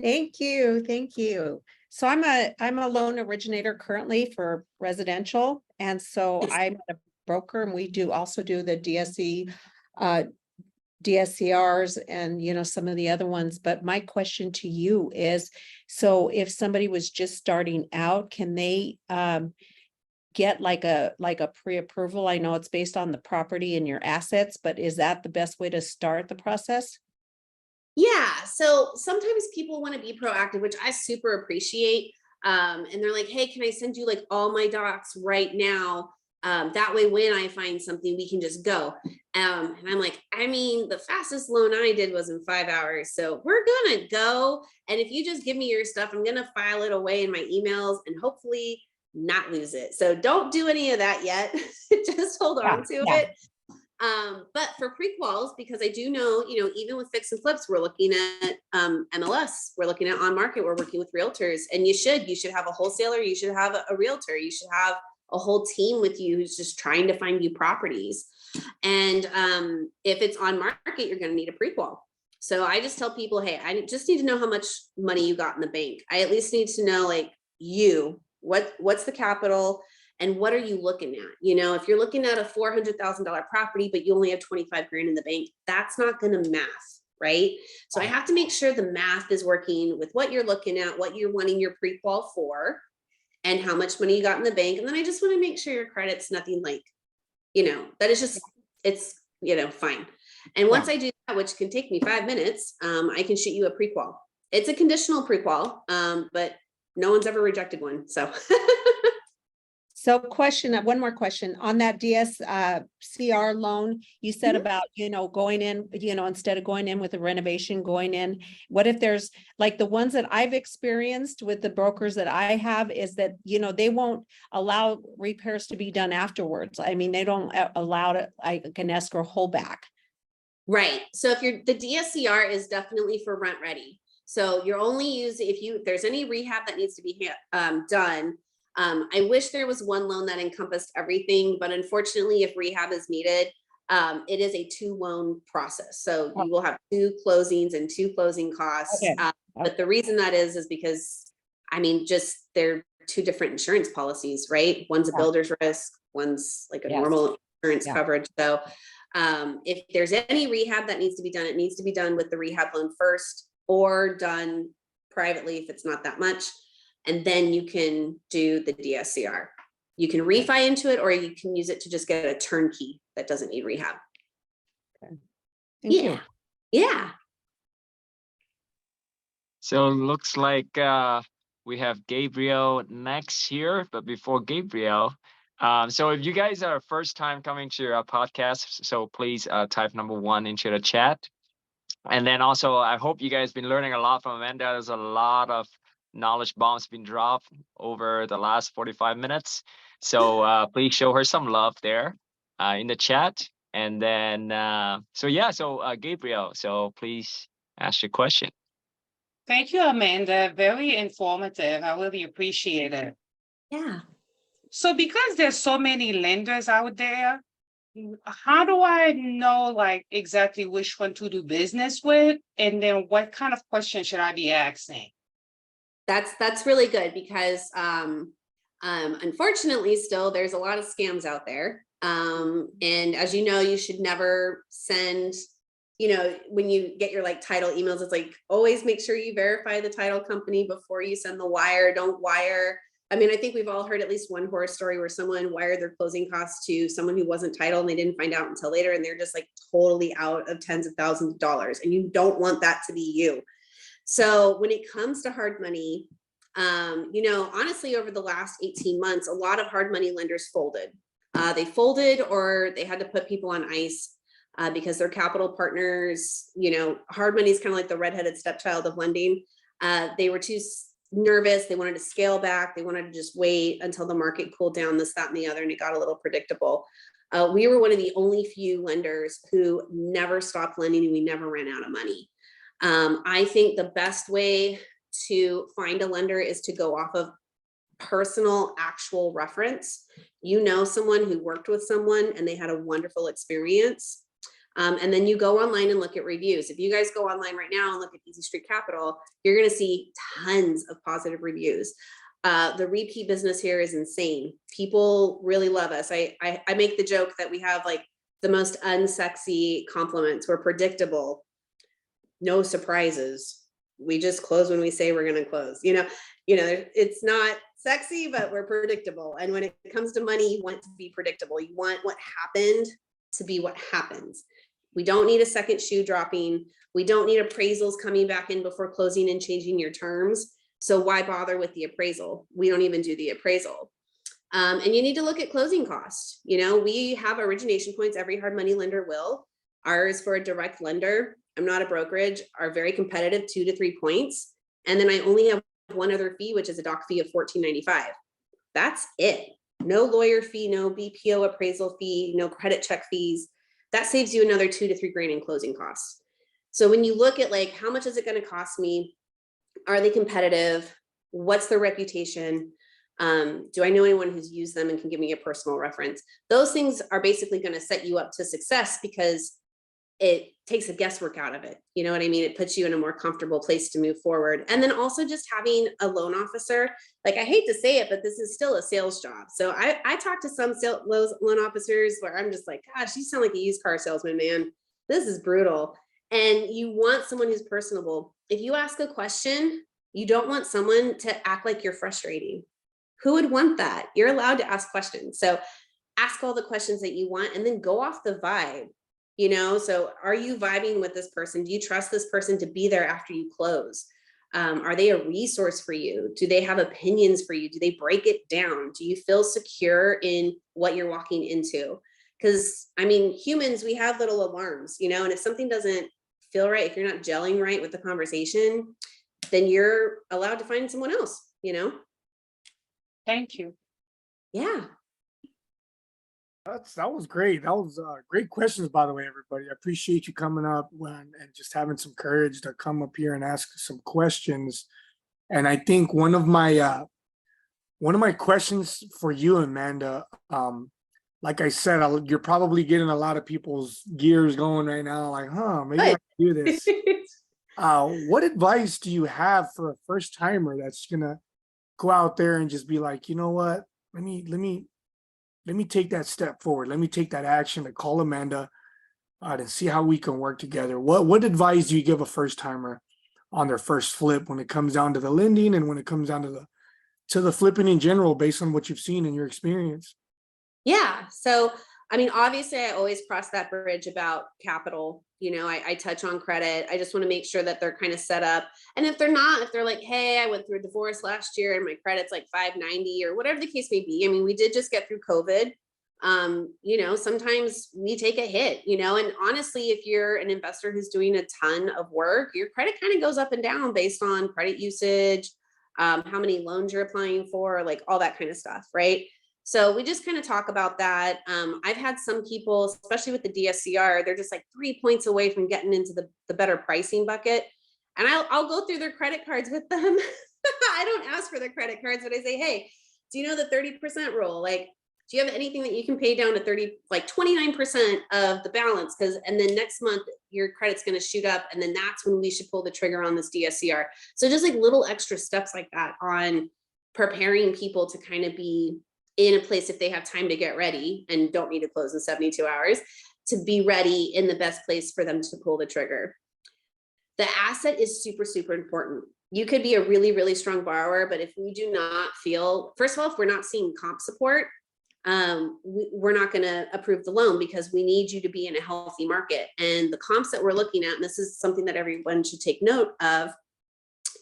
Thank you. So I'm a loan originator currently for residential. And so I'm a broker and we also do the DSCRs and, some of the other ones. But my question to you is, so if somebody was just starting out, can they get like a pre-approval? I know it's based on the property and your assets, but is that the best way to start the process? Yeah. So sometimes people want to be proactive, which I super appreciate. And they're like, hey, can I send you like all my docs right now? That way, when I find something, we can just go. And I'm like, the fastest loan I did was in 5 hours. So we're going to go. And if you just give me your stuff, I'm going to file it away in my emails and hopefully not lose it. So don't do any of that yet. Just hold on to it. But for pre-quals, because I do know, even with fix and flips, we're looking at MLS, we're looking at on market, we're working with realtors, and you should have a wholesaler, you should have a realtor, you should have a whole team with you who's just trying to find you properties. And if it's on market, you're going to need a pre-qual. So I just tell people, hey, I just need to know how much money you got in the bank. I at least need to know, like, what's the capital and what are you looking at? If you're looking at a $400,000 property, but you only have 25 grand in the bank, that's not going to math, right? So I have to make sure the math is working with what you're looking at, what you're wanting your pre-qual for, and how much money you got in the bank. And then I just want to make sure your credit's nothing like, that is just, it's, fine. And once I do which can take me 5 minutes, I can shoot you a prequal. It's a conditional prequal, but no one's ever rejected one. So So one more question on that CR loan, you said Mhm. about, going in, instead of going in with a renovation, going in, what if there's like the ones that I've experienced with the brokers that I have is that, they won't allow repairs to be done afterwards. I mean, they don't allow it like an escrow holdback. Right. So if the DSCR is definitely for rent ready. So you're only using, if there's any rehab that needs to be done. I wish there was one loan that encompassed everything, but unfortunately, if rehab is needed, it is a 2 loan process. So you will have 2 closings and 2 closing costs. Okay. But the reason that is because, I mean, just they're 2 different insurance policies, right? One's a builder's risk, one's like a normal insurance coverage. So if there's any rehab that needs to be done, it needs to be done with the rehab loan first or done privately if it's not that much. And then you can do the DSCR. You can refi into it, or you can use it to just get a turnkey that doesn't need rehab. Okay. Thank you. Yeah. So looks like we have Gabriel next here, but before Gabriel, so if you guys are first time coming to your podcast, so please type number 1 into the chat. And then also, I hope you guys been learning a lot from Amanda. There's a lot of knowledge bombs been dropped over the last 45 minutes. So please show her some love there in the chat. And then, so Gabriel, so please ask your question. Thank you, Amanda. Very informative. I really appreciate it. Yeah. So because there's so many lenders out there, how do I know like exactly which one to do business with? And then what kind of questions should I be asking? That's really good because unfortunately still there's a lot of scams out there. And as you know, you should never send, when you get your like title emails, it's like always make sure you verify the title company before you send the wire. Don't wire. I mean, I think we've all heard at least one horror story where someone wired their closing costs to someone who wasn't titled and they didn't find out until later, and they're just like totally out of tens of thousands of dollars, and you don't want that to be you. So when it comes to hard money, honestly, over the last 18 months, a lot of hard money lenders folded. They folded or they had to put people on ice because their capital partners, hard money is kind of like the redheaded stepchild of lending. They were too nervous. They wanted to scale back. They wanted to just wait until the market cooled down, this, that, and the other, and it got a little predictable. We were one of the only few lenders who never stopped lending and we never ran out of money. I think the best way to find a lender is to go off of personal actual reference. Someone who worked with someone and they had a wonderful experience. And then you go online and look at reviews. If you guys go online right now and look at Easy Street Capital, you're going to see tons of positive reviews. The repeat business here is insane. People really love us. I make the joke that we have like the most unsexy compliments. We're predictable. No surprises. We just close when we say we're going to close. It's not sexy, but we're predictable. And when it comes to money, you want to be predictable. You want what happened to be what happens. We don't need a second shoe dropping. We don't need appraisals coming back in before closing and changing your terms. So why bother with the appraisal? We don't even do the appraisal. And you need to look at closing costs. We have origination points. Every hard money lender will. Ours for a direct lender, I'm not a brokerage, are very competitive, 2 to 3 points. And then I only have one other fee, which is a doc fee of $14.95. That's it. No lawyer fee, no BPO appraisal fee, no credit check fees. That saves you another 2 to 3 grand in closing costs. So when you look at like, how much is it going to cost me? Are they competitive? What's their reputation? Do I know anyone who's used them and can give me a personal reference? Those things are basically going to set you up to success because it takes the guesswork out of it. You know what I mean? It puts you in a more comfortable place to move forward. And then also just having a loan officer, like I hate to say it, but this is still a sales job. So I talk to some loan officers where I'm just like, gosh, you sound like a used car salesman, man. This is brutal. And you want someone who's personable. If you ask a question, you don't want someone to act like you're frustrating. Who would want that? You're allowed to ask questions. So ask all the questions that you want and then go off the vibe. you know? So are you vibing with this person? Do you trust this person to be there after you close? Are they a resource for you? Do they have opinions for you? Do they break it down? Do you feel secure in what you're walking into? Because I mean, humans, we have little alarms, you know, and if something doesn't feel right, if you're not gelling right with the conversation, then you're allowed to find someone else, you know? Thank you. Yeah. That was great. That was great questions, by the way, everybody. I appreciate you coming up and just having some courage to come up here and ask some questions. And I think one of my questions for you, Amanda, like I said, you're probably getting a lot of people's gears going right now, like, huh, maybe I can do this. What advice do you have for a first timer that's gonna go out there and just be like, you know what, let me take that step forward. Let me take that action to call Amanda to see how we can work together. What advice do you give a first timer on their first flip when it comes down to the lending and when it comes down to the flipping in general, based on what you've seen in your experience? Yeah. So, I mean, obviously, I always cross that bridge about capital. You know, I touch on credit. I just want to make sure that they're kind of set up. And if they're not, if they're like, hey, I went through a divorce last year and my credit's like 590 or whatever the case may be. I mean, we did just get through COVID. You know, sometimes we take a hit, you know, and honestly, if you're an investor who's doing a ton of work, your credit kind of goes up and down based on credit usage, how many loans you're applying for, like all that kind of stuff, right? So we just kind of talk about that. I've had some people, especially with the DSCR, they're just like 3 points away from getting into the better pricing bucket. And I'll go through their credit cards with them. I don't ask for their credit cards, but I say, hey, do you know the 30% rule? Like, do you have anything that you can pay down to 30, like 29% of the balance? And then next month your credit's going to shoot up. And then that's when we should pull the trigger on this DSCR. So just like little extra steps like that on preparing people to kind of be in a place, if they have time to get ready and don't need to close in 72 hours, to be ready in the best place for them to pull the trigger. The asset is super, super important. You could be a really, really strong borrower, but if we do not feel, first of all, if we're not seeing comp support, we're not going to approve the loan, because we need you to be in a healthy market. And the comps that we're looking at, and this is something that everyone should take note of,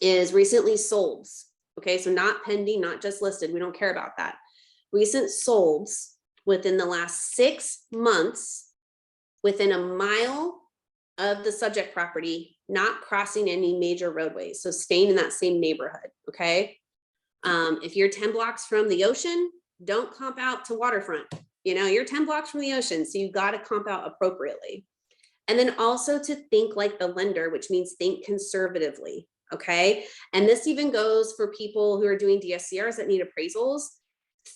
is recently solds. Okay, so not pending, not just listed. We don't care about that. Recent solds within the last 6 months, within a mile of the subject property, not crossing any major roadways. So staying in that same neighborhood. Okay. If you're 10 blocks from the ocean, don't comp out to waterfront. You know, you're 10 blocks from the ocean, so you got to comp out appropriately. And then also to think like the lender, which means think conservatively. Okay. And this even goes for people who are doing DSCRs that need appraisals.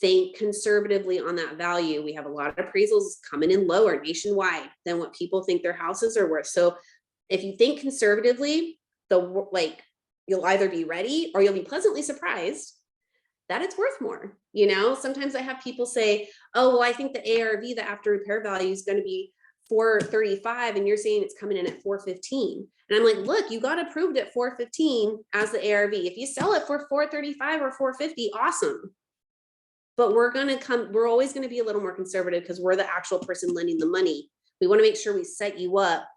Think conservatively on that value. We have a lot of appraisals coming in lower nationwide than what people think their houses are worth. So if you think conservatively, you'll either be ready or you'll be pleasantly surprised that it's worth more. You know, sometimes I have people say, oh, well, I think the ARV, the after repair value, is going to be 435, and you're saying it's coming in at 415. And I'm like, look, you got approved at 415 as the ARV. If you sell it for 435 or 450, awesome. But we're always going to be a little more conservative because we're the actual person lending the money. We want to make sure we set you up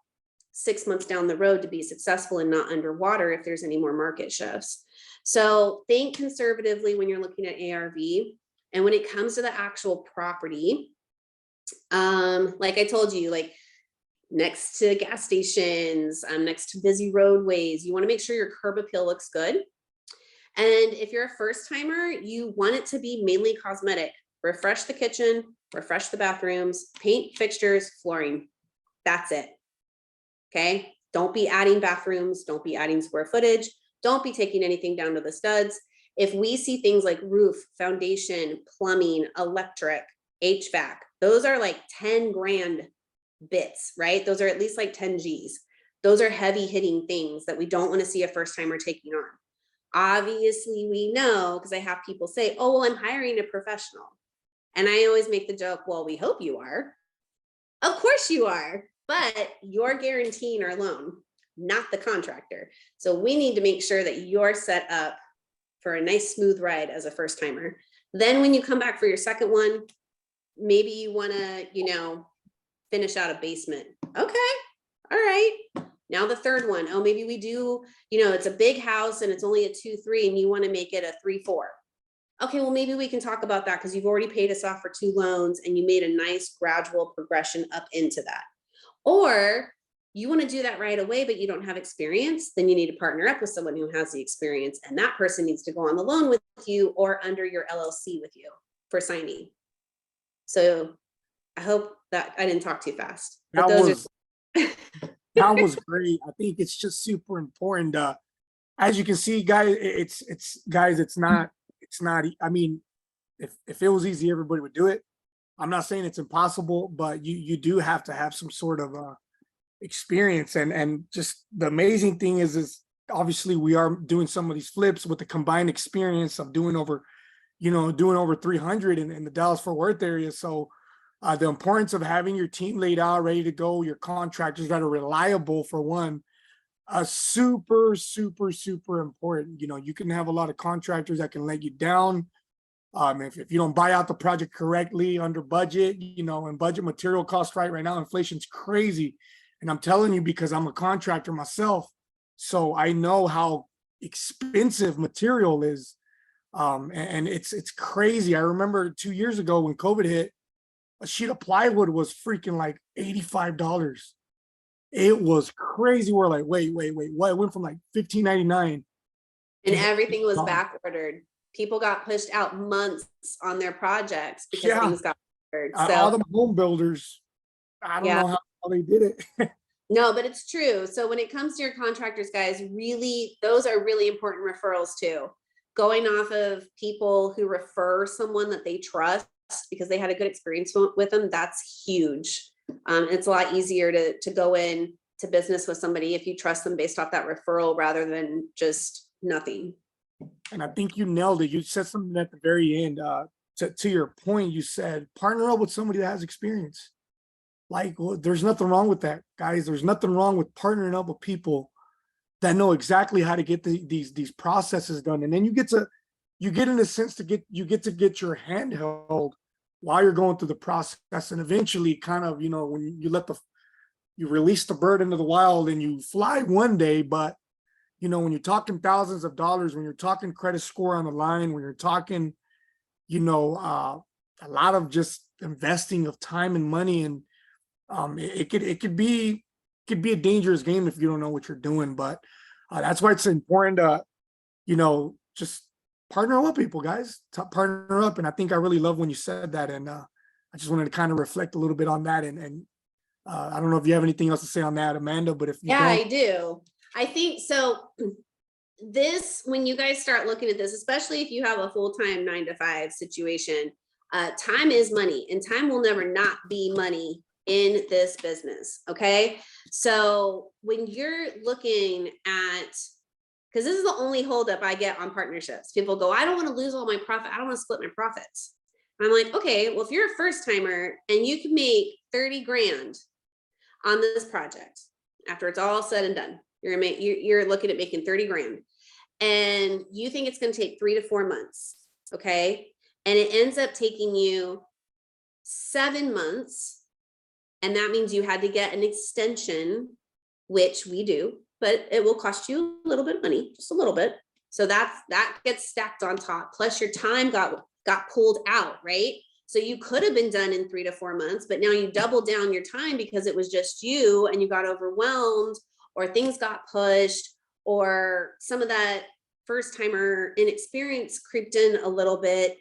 6 months down the road to be successful and not underwater if there's any more market shifts. So think conservatively when you're looking at ARV. And when it comes to the actual property, like I told you, like next to gas stations, next to busy roadways, you want to make sure your curb appeal looks good. And if you're a first timer, you want it to be mainly cosmetic. Refresh the kitchen, refresh the bathrooms, paint, fixtures, flooring. That's it. Okay. Don't be adding bathrooms. Don't be adding square footage. Don't be taking anything down to the studs. If we see things like roof, foundation, plumbing, electric, HVAC, those are like 10 grand bits, right? Those are at least like 10 G's. Those are heavy hitting things that we don't want to see a first timer taking on. Obviously, we know, because I have people say, oh, well, I'm hiring a professional. And I always make the joke, well, we hope you are. Of course you are, but you're guaranteeing our loan, not the contractor. So we need to make sure that you're set up for a nice, smooth ride as a first timer. Then when you come back for your second one, maybe you want to, finish out a basement Okay. All right. Now the third one. Oh, maybe we do, it's a big house and it's only a 2-3 and you want to make it a 3-4. Okay, well, maybe we can talk about that because you've already paid us off for 2 loans and you made a nice gradual progression up into that. Or you want to do that right away, but you don't have experience, then you need to partner up with someone who has the experience, and that person needs to go on the loan with you or under your LLC with you for signing. So I hope that I didn't talk too fast. But that was great. I think it's just super important. As you can see, guys, it's not. I mean, if it was easy, everybody would do it. I'm not saying it's impossible, but you do have to have some sort of experience. And just the amazing thing is obviously we are doing some of these flips with the combined experience of doing over 300 in the Dallas-Fort Worth area. So the importance of having your team laid out, ready to go, your contractors that are reliable, for one, super, super, super important. You can have a lot of contractors that can let you down. If you don't buy out the project correctly under budget, and budget material costs right now, inflation's crazy. And I'm telling you, because I'm a contractor myself, so I know how expensive material is. And it's crazy. I remember 2 years ago when COVID hit, a sheet of plywood was freaking like $85. It was crazy. We're like, wait, what? It went from like $15.99. And everything was back ordered. People got pushed out months on their projects because things got ordered. So all the home builders, I don't know how they did it. No, but it's true. So when it comes to your contractors, guys, really, those are really important referrals too. Going off of people who refer someone that they trust because they had a good experience with them, that's huge. It's a lot easier to go in to business with somebody if you trust them based off that referral rather than just nothing. And I think you nailed it. You said something at the very end. To your point, you said partner up with somebody that has experience. There's nothing wrong with that, guys. There's nothing wrong with partnering up with people that know exactly how to get these processes done. And then you get in a sense to get your hand held while you're going through the process. And eventually kind of, when you release the bird into the wild and you fly one day, but when you're talking thousands of dollars, when you're talking credit score on the line, when you're talking, a lot of just investing of time and money, and it could be a dangerous game if you don't know what you're doing. But that's why it's important to, just partner with people, guys. Partner up. And I think I really love when you said that. And I just wanted to kind of reflect a little bit on that. And I don't know if you have anything else to say on that, Amanda, but if you don't. I do. I think so. When you guys start looking at this, especially if you have a full-time 9-to-5 situation, time is money, and time will never not be money in this business. Okay. So when you're looking at, because this is the only holdup I get on partnerships, people go, I don't want to lose all my profit. I don't want to split my profits. And I'm like, okay, well, if you're a first timer and you can make 30 grand on this project, after it's all said and done, you're looking at making 30 grand, and you think it's going to take 3 to 4 months. Okay. And it ends up taking you 7 months. And that means you had to get an extension, which we do, but it will cost you a little bit of money, just a little bit. So that gets stacked on top. Plus your time got pulled out, right? So you could have been done in 3 to 4 months, but now you doubled down your time because it was just you and you got overwhelmed, or things got pushed, or some of that first timer inexperience creeped in a little bit.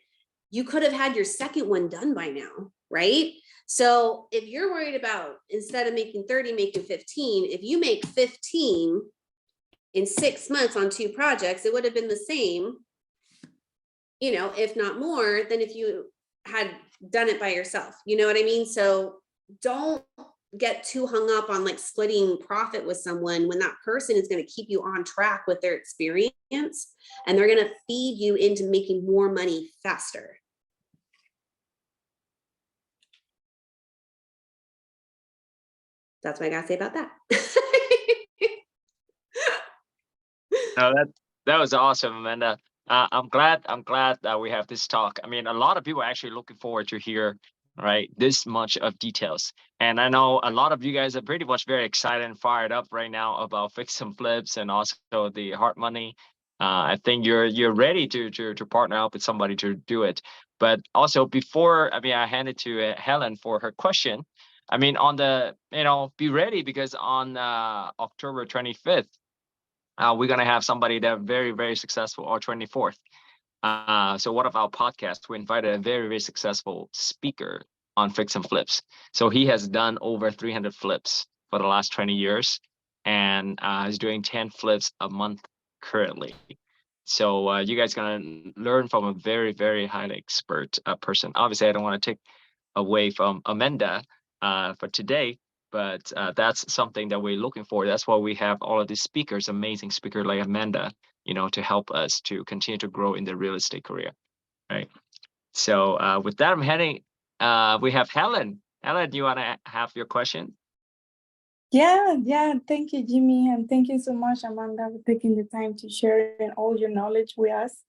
You could have had your second one done by now, right? So if you're worried about, instead of making 30, making 15, if you make 15 in 6 months on 2 projects, it would have been the same, if not more than if you had done it by yourself. You know what I mean? So don't get too hung up on like splitting profit with someone when that person is going to keep you on track with their experience, and they're going to feed you into making more money faster. That's what I gotta say about that. No, that was awesome, Amanda. I'm glad that we have this talk. I mean, a lot of people are actually looking forward to hear right? This much of details. And I know a lot of you guys are pretty much very excited and fired up right now about Fix and Flips and also the hard money. I think you're ready to partner up with somebody to do it. But also before, I hand it to Helen for her question. On the, be ready, because on October 25th, we're gonna have somebody that very, very successful, or 24th. So one of our podcasts, we invited a very, very successful speaker on Fix and Flips. So he has done over 300 flips for the last 20 years, and he's doing 10 flips a month currently. So you guys gonna learn from a very, very highly expert person. Obviously, I don't want to take away from Amanda for today, but that's something that we're looking for. That's why we have all of these speakers, amazing speaker like Amanda, to help us to continue to grow in the real estate career, right? So with that, we have Helen. Helen, do you want to have your question? Yeah. Thank you, Jimmy. And thank you so much, Amanda, for taking the time to share all your knowledge with us.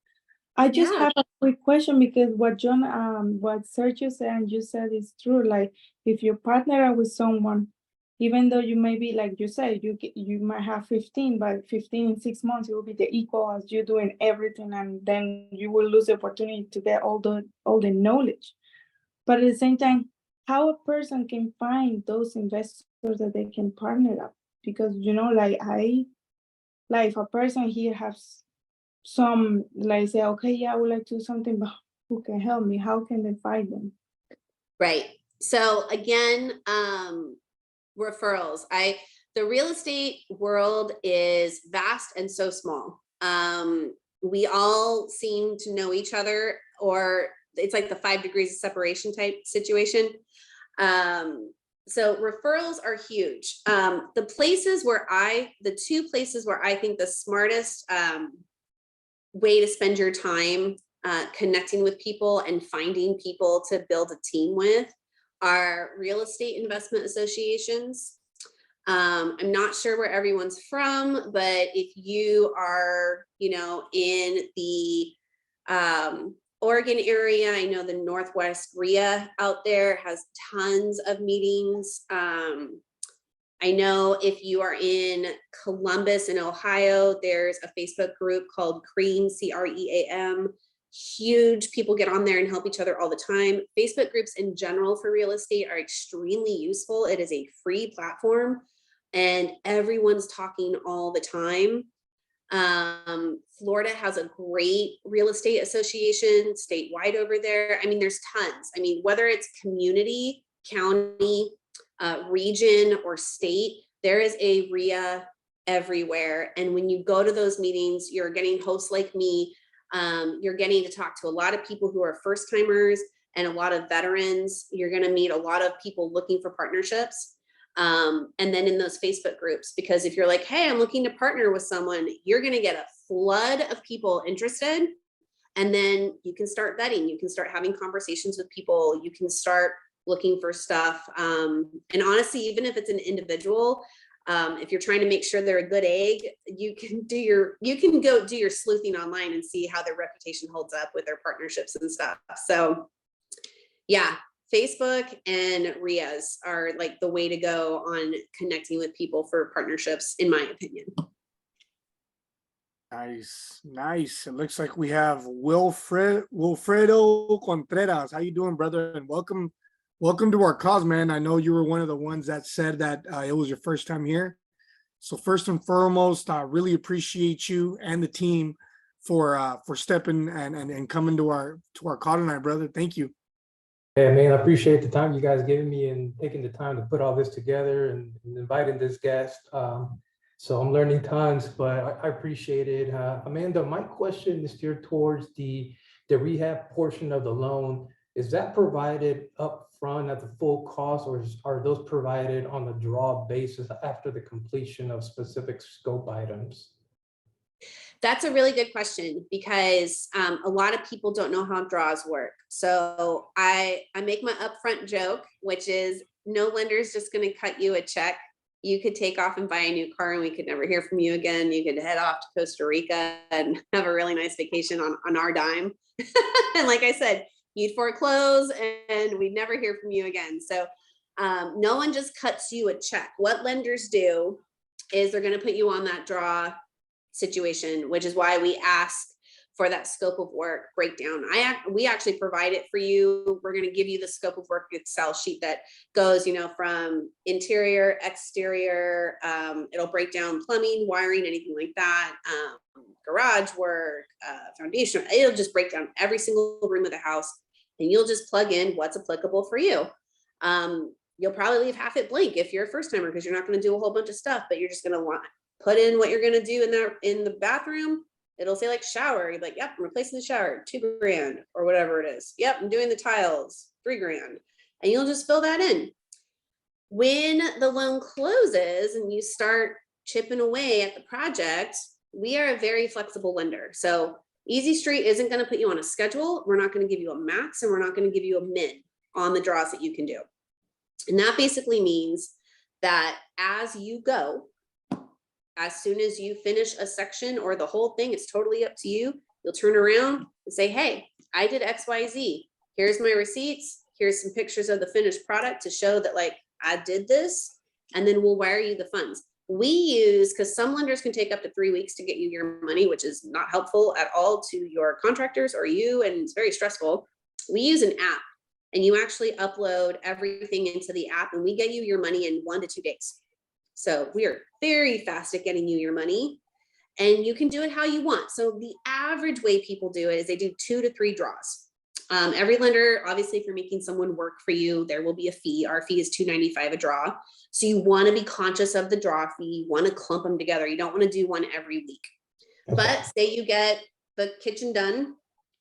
I just Yeah. have a quick question, because what Sergio said and you said is true. Like, if you partner up with someone, even though you may be, like you said, you might have 15, but 15 in 6 months, it will be the equal as you doing everything, and then you will lose the opportunity to get all the knowledge. But at the same time, how a person can find those investors that they can partner up? Because if a person here has some, like, say, okay, yeah, I would like to do something, but who can help me? How can they find them? Right. So again, referrals. The real estate world is vast and so small. We all seem to know each other, or it's like the 5 degrees of separation type situation. So referrals are huge. The 2 places where I think the smartest way to spend your time connecting with people and finding people to build a team with are real estate investment associations. I'm not sure where everyone's from, but if you are, in the Oregon area, I know the Northwest RIA out there has tons of meetings. I know if you are in Columbus in Ohio, there's a Facebook group called CREAM, CREAM. Huge. People get on there and help each other all the time. Facebook groups in general for real estate are extremely useful. It is a free platform and everyone's talking all the time. Florida has a great real estate association statewide over there. There's tons. Whether it's community, county, region, or state, there is a RIA everywhere. And when you go to those meetings, you're getting hosts like me. You're getting to talk to a lot of people who are first timers and a lot of veterans. You're going to meet a lot of people looking for partnerships. And then in those Facebook groups, because if you're like, hey, I'm looking to partner with someone, you're going to get a flood of people interested. And then you can start vetting. You can start having conversations with people. You can start looking for stuff. And honestly, even if it's an individual, if you're trying to make sure they're a good egg, you can go do your sleuthing online and see how their reputation holds up with their partnerships and stuff. So yeah, Facebook and RIAs are like the way to go on connecting with people for partnerships, in my opinion. Nice. It looks like we have Wilfredo Contreras. How you doing, brother? And welcome to our cause, man. I know you were one of the ones that said that it was your first time here. So first and foremost, I really appreciate you and the team for stepping and coming to our call tonight, brother. Thank you. Yeah, man, I appreciate the time you guys giving me and taking the time to put all this together and inviting this guest. So I'm learning tons, but I appreciate it. Amanda, my question is geared towards the rehab portion of the loan. Is that provided up front at the full cost, or are those provided on a draw basis after the completion of specific scope items? That's a really good question, because a lot of people don't know how draws work. So I make my upfront joke, which is no lender is just going to cut you a check. You could take off and buy a new car and we could never hear from you again. You could head off to Costa Rica and have a really nice vacation on our dime. And like I said, you'd foreclose and we'd never hear from you again. So no one just cuts you a check. What lenders do is they're going to put you on that draw situation, which is why we ask for that scope of work breakdown. We actually provide it for you. We're going to give you the scope of work Excel sheet that goes, from interior, exterior. It'll break down plumbing, wiring, anything like that, garage work, foundation. It'll just break down every single room of the house, and you'll just plug in what's applicable for you. You'll probably leave half it blank if you're a first timer, because you're not going to do a whole bunch of stuff, but you're just going to put in what you're going to do in the bathroom. It'll say like shower. You're like, yep, I'm replacing the shower, $2,000 or whatever it is. Yep, I'm doing the tiles, $3,000. And you'll just fill that in. When the loan closes and you start chipping away at the project, we are a very flexible lender. So Easy Street isn't going to put you on a schedule. We're not going to give you a max, and we're not going to give you a min on the draws that you can do. And that basically means that as you go, as soon as you finish a section or the whole thing, it's totally up to you. You'll turn around and say, hey, I did XYZ. Here's my receipts. Here's some pictures of the finished product to show that like I did this, and then we'll wire you the funds. We use, because some lenders can take up to 3 weeks to get you your money, which is not helpful at all to your contractors or you, and it's very stressful. We use an app, and you actually upload everything into the app, and we get you your money in 1 to 2 days. So we are very fast at getting you your money, and you can do it how you want. So the average way people do it is they do 2 to 3 draws. Every lender, obviously, if you're making someone work for you, there will be a fee. Our fee is $2.95 a draw. So you want to be conscious of the draw fee. You want to clump them together. You don't want to do one every week. Okay. But say you get the kitchen done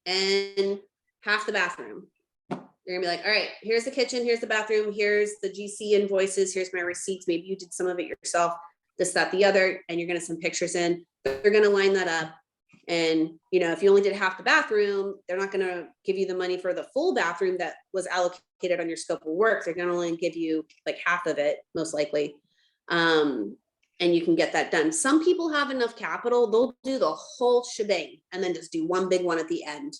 and half the bathroom. You're gonna be like, all right, here's the kitchen, here's the bathroom, here's the GC invoices, here's my receipts. Maybe you did some of it yourself, this, that, the other, and you're gonna send pictures in. They're gonna line that up. And if you only did half the bathroom, they're not gonna give you the money for the full bathroom that was allocated on your scope of work. They're gonna only give you like half of it, most likely. And you can get that done. Some people have enough capital, they'll do the whole shebang and then just do one big one at the end.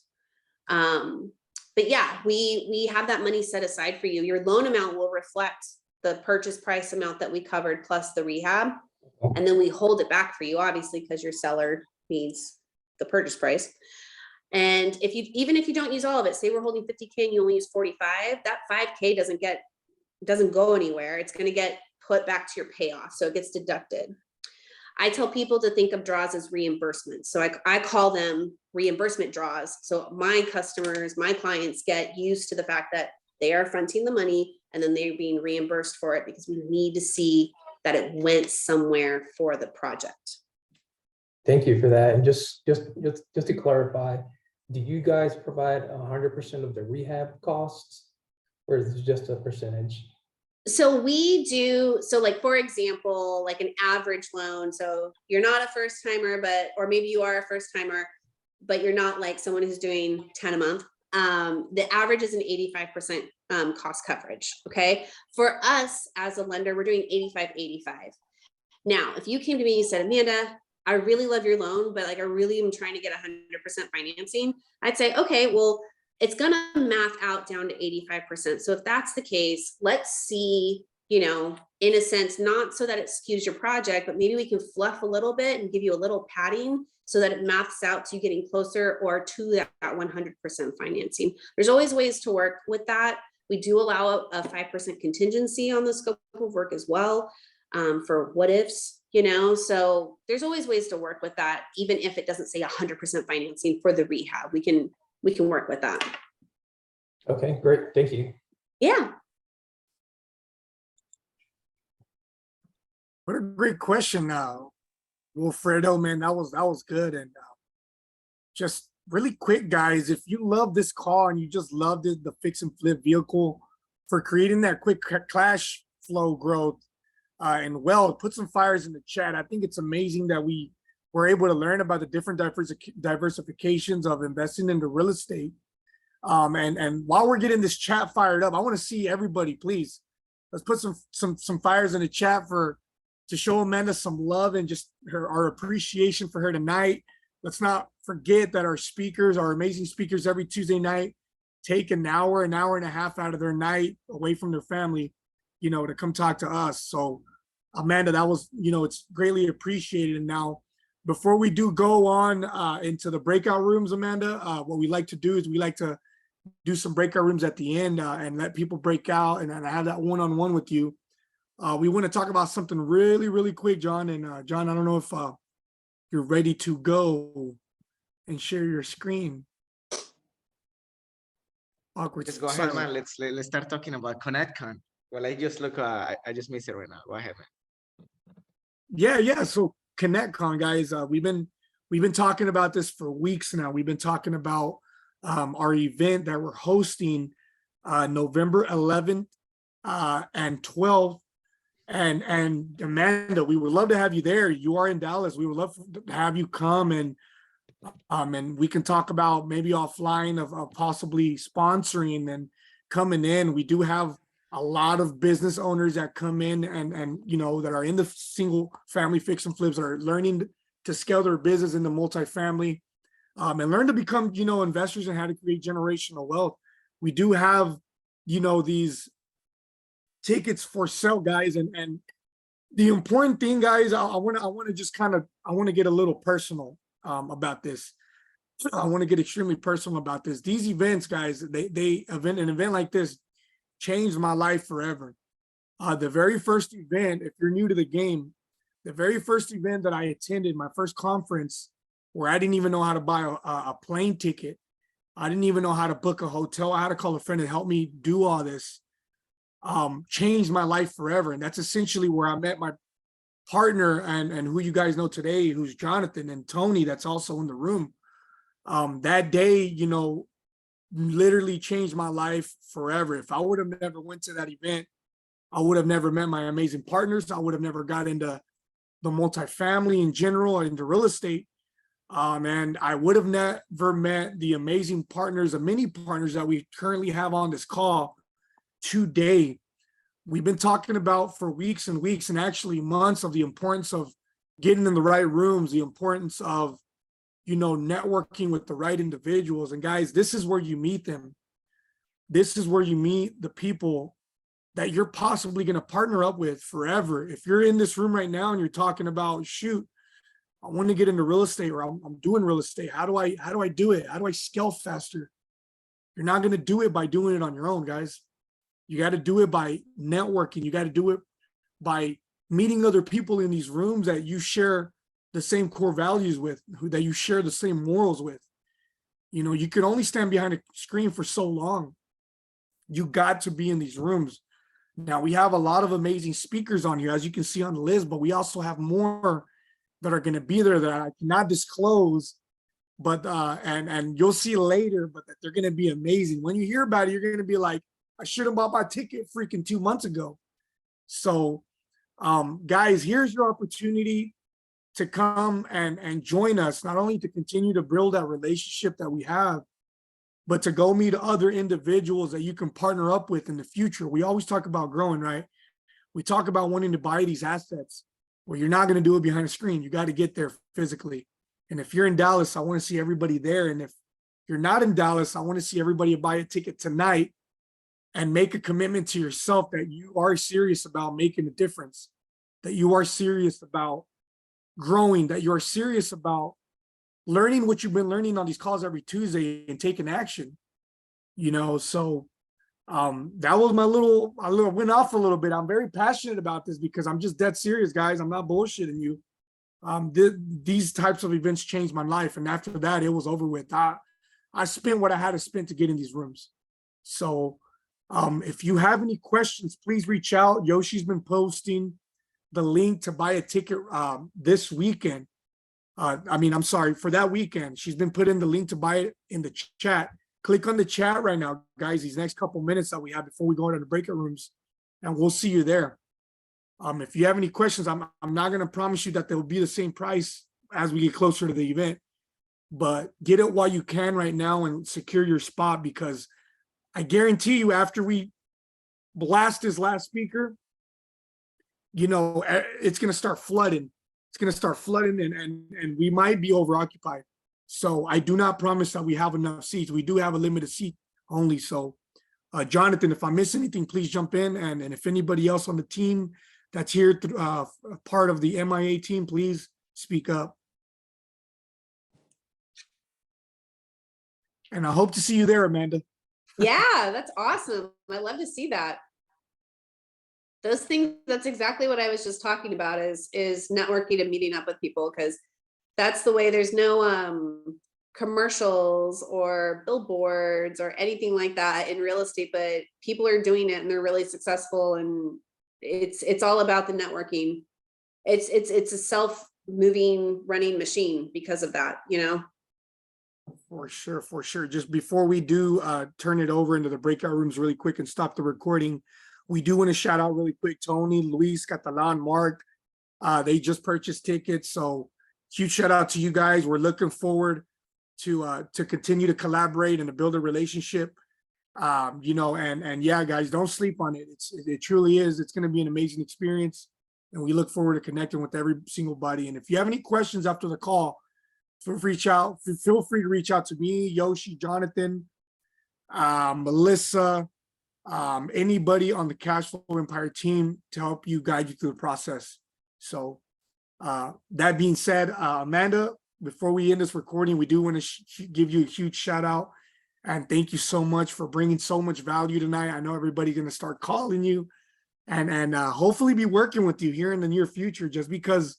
But yeah, we have that money set aside for you. Your loan amount will reflect the purchase price amount that we covered plus the rehab. And then we hold it back for you, obviously, because your seller needs the purchase price. And even if you don't use all of it, say we're holding 50K and you only use 45, that 5K doesn't go anywhere. It's going to get put back to your payoff. So it gets deducted. I tell people to think of draws as reimbursements. So I call them reimbursement draws. So my customers, my clients get used to the fact that they are fronting the money and then they're being reimbursed for it, because we need to see that it went somewhere for the project. Thank you for that. And just to clarify, do you guys provide 100% of the rehab costs, or is it just a percentage? So we do, so like, for example, like an average loan. So you're not a first timer, or maybe you are a first timer, but you're not like someone who's doing 10 a month. The average is an 85% cost coverage. Okay. For us as a lender, we're doing 85. Now, if you came to me and you said, Amanda, I really love your loan, but like, I really am trying to get 100% financing, I'd say, okay, well, it's going to math out down to 85%. So if that's the case, let's see, in a sense, not so that it skews your project, but maybe we can fluff a little bit and give you a little padding so that it maths out to you getting closer or to that 100% financing. There's always ways to work with that. We do allow a 5% contingency on the scope of work as well, for what ifs, so there's always ways to work with that. Even if it doesn't say 100% financing for the rehab, we can work with that. Okay, great. Thank you. Yeah. What a great question, Wilfredo, man. That was good. And just really quick, guys, if you love this car and you just loved it, the fix and flip vehicle for creating that quick cash flow growth and wealth, put some fires in the chat. I think it's amazing that we were able to learn about the different diversifications of investing into real estate. And while we're getting this chat fired up, I want to see everybody, please. Let's put some fires in the chat to show Amanda some love and just our appreciation for her tonight. Let's not forget that our speakers, our amazing speakers every Tuesday night, take an hour and a half out of their night away from their family, to come talk to us. So Amanda, that was, it's greatly appreciated. And now, before we do go on into the breakout rooms, Amanda, what we like to do is we like to do some breakout rooms at the end and let people break out and have that one-on-one with you. We want to talk about something really, really quick, John. And John, I don't know if you're ready to go and share your screen. Awkward. Just go ahead, man. Let's start talking about ConnectCon. Well, I just look. I just missed it right now. Go ahead, man. Yeah. So ConnectCon, guys, we've been talking about this for weeks now. We've been talking about our event that we're hosting November 11th and 12th. And Amanda, we would love to have you there. You are in Dallas. We would love to have you come and we can talk about maybe offline of possibly sponsoring and coming in. We do have a lot of business owners that come in and that are in the single family fix and flips, are learning to scale their business into multifamily and learn to become, investors and how to create generational wealth. We do have, these tickets for sale, guys. And the important thing, guys, I want to just I want to get a little personal about this. I want to get extremely personal about this. These events, guys, an event like this changed my life forever. The very first event, if you're new to the game, the very first event that I attended, my first conference, where I didn't even know how to buy a plane ticket. I didn't even know how to book a hotel. I had to call a friend and help me do all this. Changed my life forever. And that's essentially where I met my partner and who you guys know today, who's Jonathan, and Tony, that's also in the room. That day, literally changed my life forever. If I would have never went to that event, I would have never met my amazing partners. I would have never got into the multifamily in general or into real estate. And I would have never met the amazing partners, the many partners that we currently have on this call today. We've been talking about for weeks and weeks and actually months of the importance of getting in the right rooms, the importance of, networking with the right individuals. And guys, this is where you meet them. This is where you meet the people that you're possibly going to partner up with forever. If you're in this room right now and you're talking about, shoot, I want to get into real estate, or I'm doing real estate. How do I do it? How do I scale faster? You're not going to do it by doing it on your own, guys. You got to do it by networking. You got to do it by meeting other people in these rooms that you share the same core values with, that you share the same morals with. You can only stand behind a screen for so long. You got to be in these rooms. Now, we have a lot of amazing speakers on here, as you can see on the list, but we also have more that are going to be there that I cannot disclose, but and you'll see later, but that they're going to be amazing. When you hear about it, you're going to be like, I should have bought my ticket freaking 2 months ago. So, guys, here's your opportunity to come and join us, not only to continue to build that relationship that we have, but to go meet other individuals that you can partner up with in the future. We always talk about growing, right? We talk about wanting to buy these assets. Well, you're not going to do it behind a screen. You got to get there physically. And if you're in Dallas, I want to see everybody there. And if you're not in Dallas, I want to see everybody buy a ticket tonight and make a commitment to yourself that you are serious about making a difference, that you are serious about growing, that you're serious about learning what you've been learning on these calls every Tuesday and taking action. So that was I went off a little bit. I'm very passionate about this because I'm just dead serious, guys. I'm not bullshitting you. These types of events changed my life. And after that, it was over with. I spent what I had to spend to get in these rooms. So if you have any questions, please reach out. Yoshi's been posting the link to buy a ticket this weekend. I'm sorry, for that weekend. She's been putting the link to buy it in the chat. Click on the chat right now, guys, these next couple minutes that we have before we go into the breakout rooms, and we'll see you there. If you have any questions, I'm not going to promise you that they'll be the same price as we get closer to the event, but get it while you can right now and secure your spot, because I guarantee you after we blast this last speaker, it's going to start flooding. It's going to start flooding and we might be overoccupied. So I do not promise that we have enough seats. We do have a limited seat only. So, Jonathan, if I miss anything, please jump in. And if anybody else on the team that's here, part of the MIA team, please speak up. And I hope to see you there, Amanda. Yeah, that's awesome. I love to see that. Those things, that's exactly what I was just talking about is networking and meeting up with people, because that's the way. There's no commercials or billboards or anything like that in real estate, but people are doing it and they're really successful, and it's all about the networking. It's a self-moving running machine because of that, you know. For sure, for sure. Just before we do turn it over into the breakout rooms really quick and stop the recording, we do want to shout out really quick Tony, Luis, Catalan, Mark. They just purchased tickets, so huge shout out to you guys. We're looking forward to continue to collaborate and to build a relationship. You know, and yeah, guys, don't sleep on it. It truly is. It's going to be an amazing experience, and we look forward to connecting with every single body. And if you have any questions after the call, feel free to reach out to me, Yoshi, Jonathan, Melissa, anybody on the Cashflow Empire team to help you guide you through the process. So that being said, Amanda, before we end this recording, we do want to give you a huge shout out and thank you so much for bringing so much value tonight. I know everybody's going to start calling you and hopefully be working with you here in the near future, just because,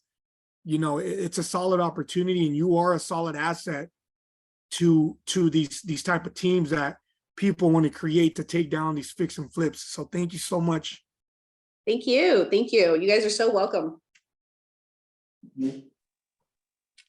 you know, it's a solid opportunity and you are a solid asset to these type of teams that people want to create to take down these fix and flips. So thank you so much. Thank you. You guys are so welcome.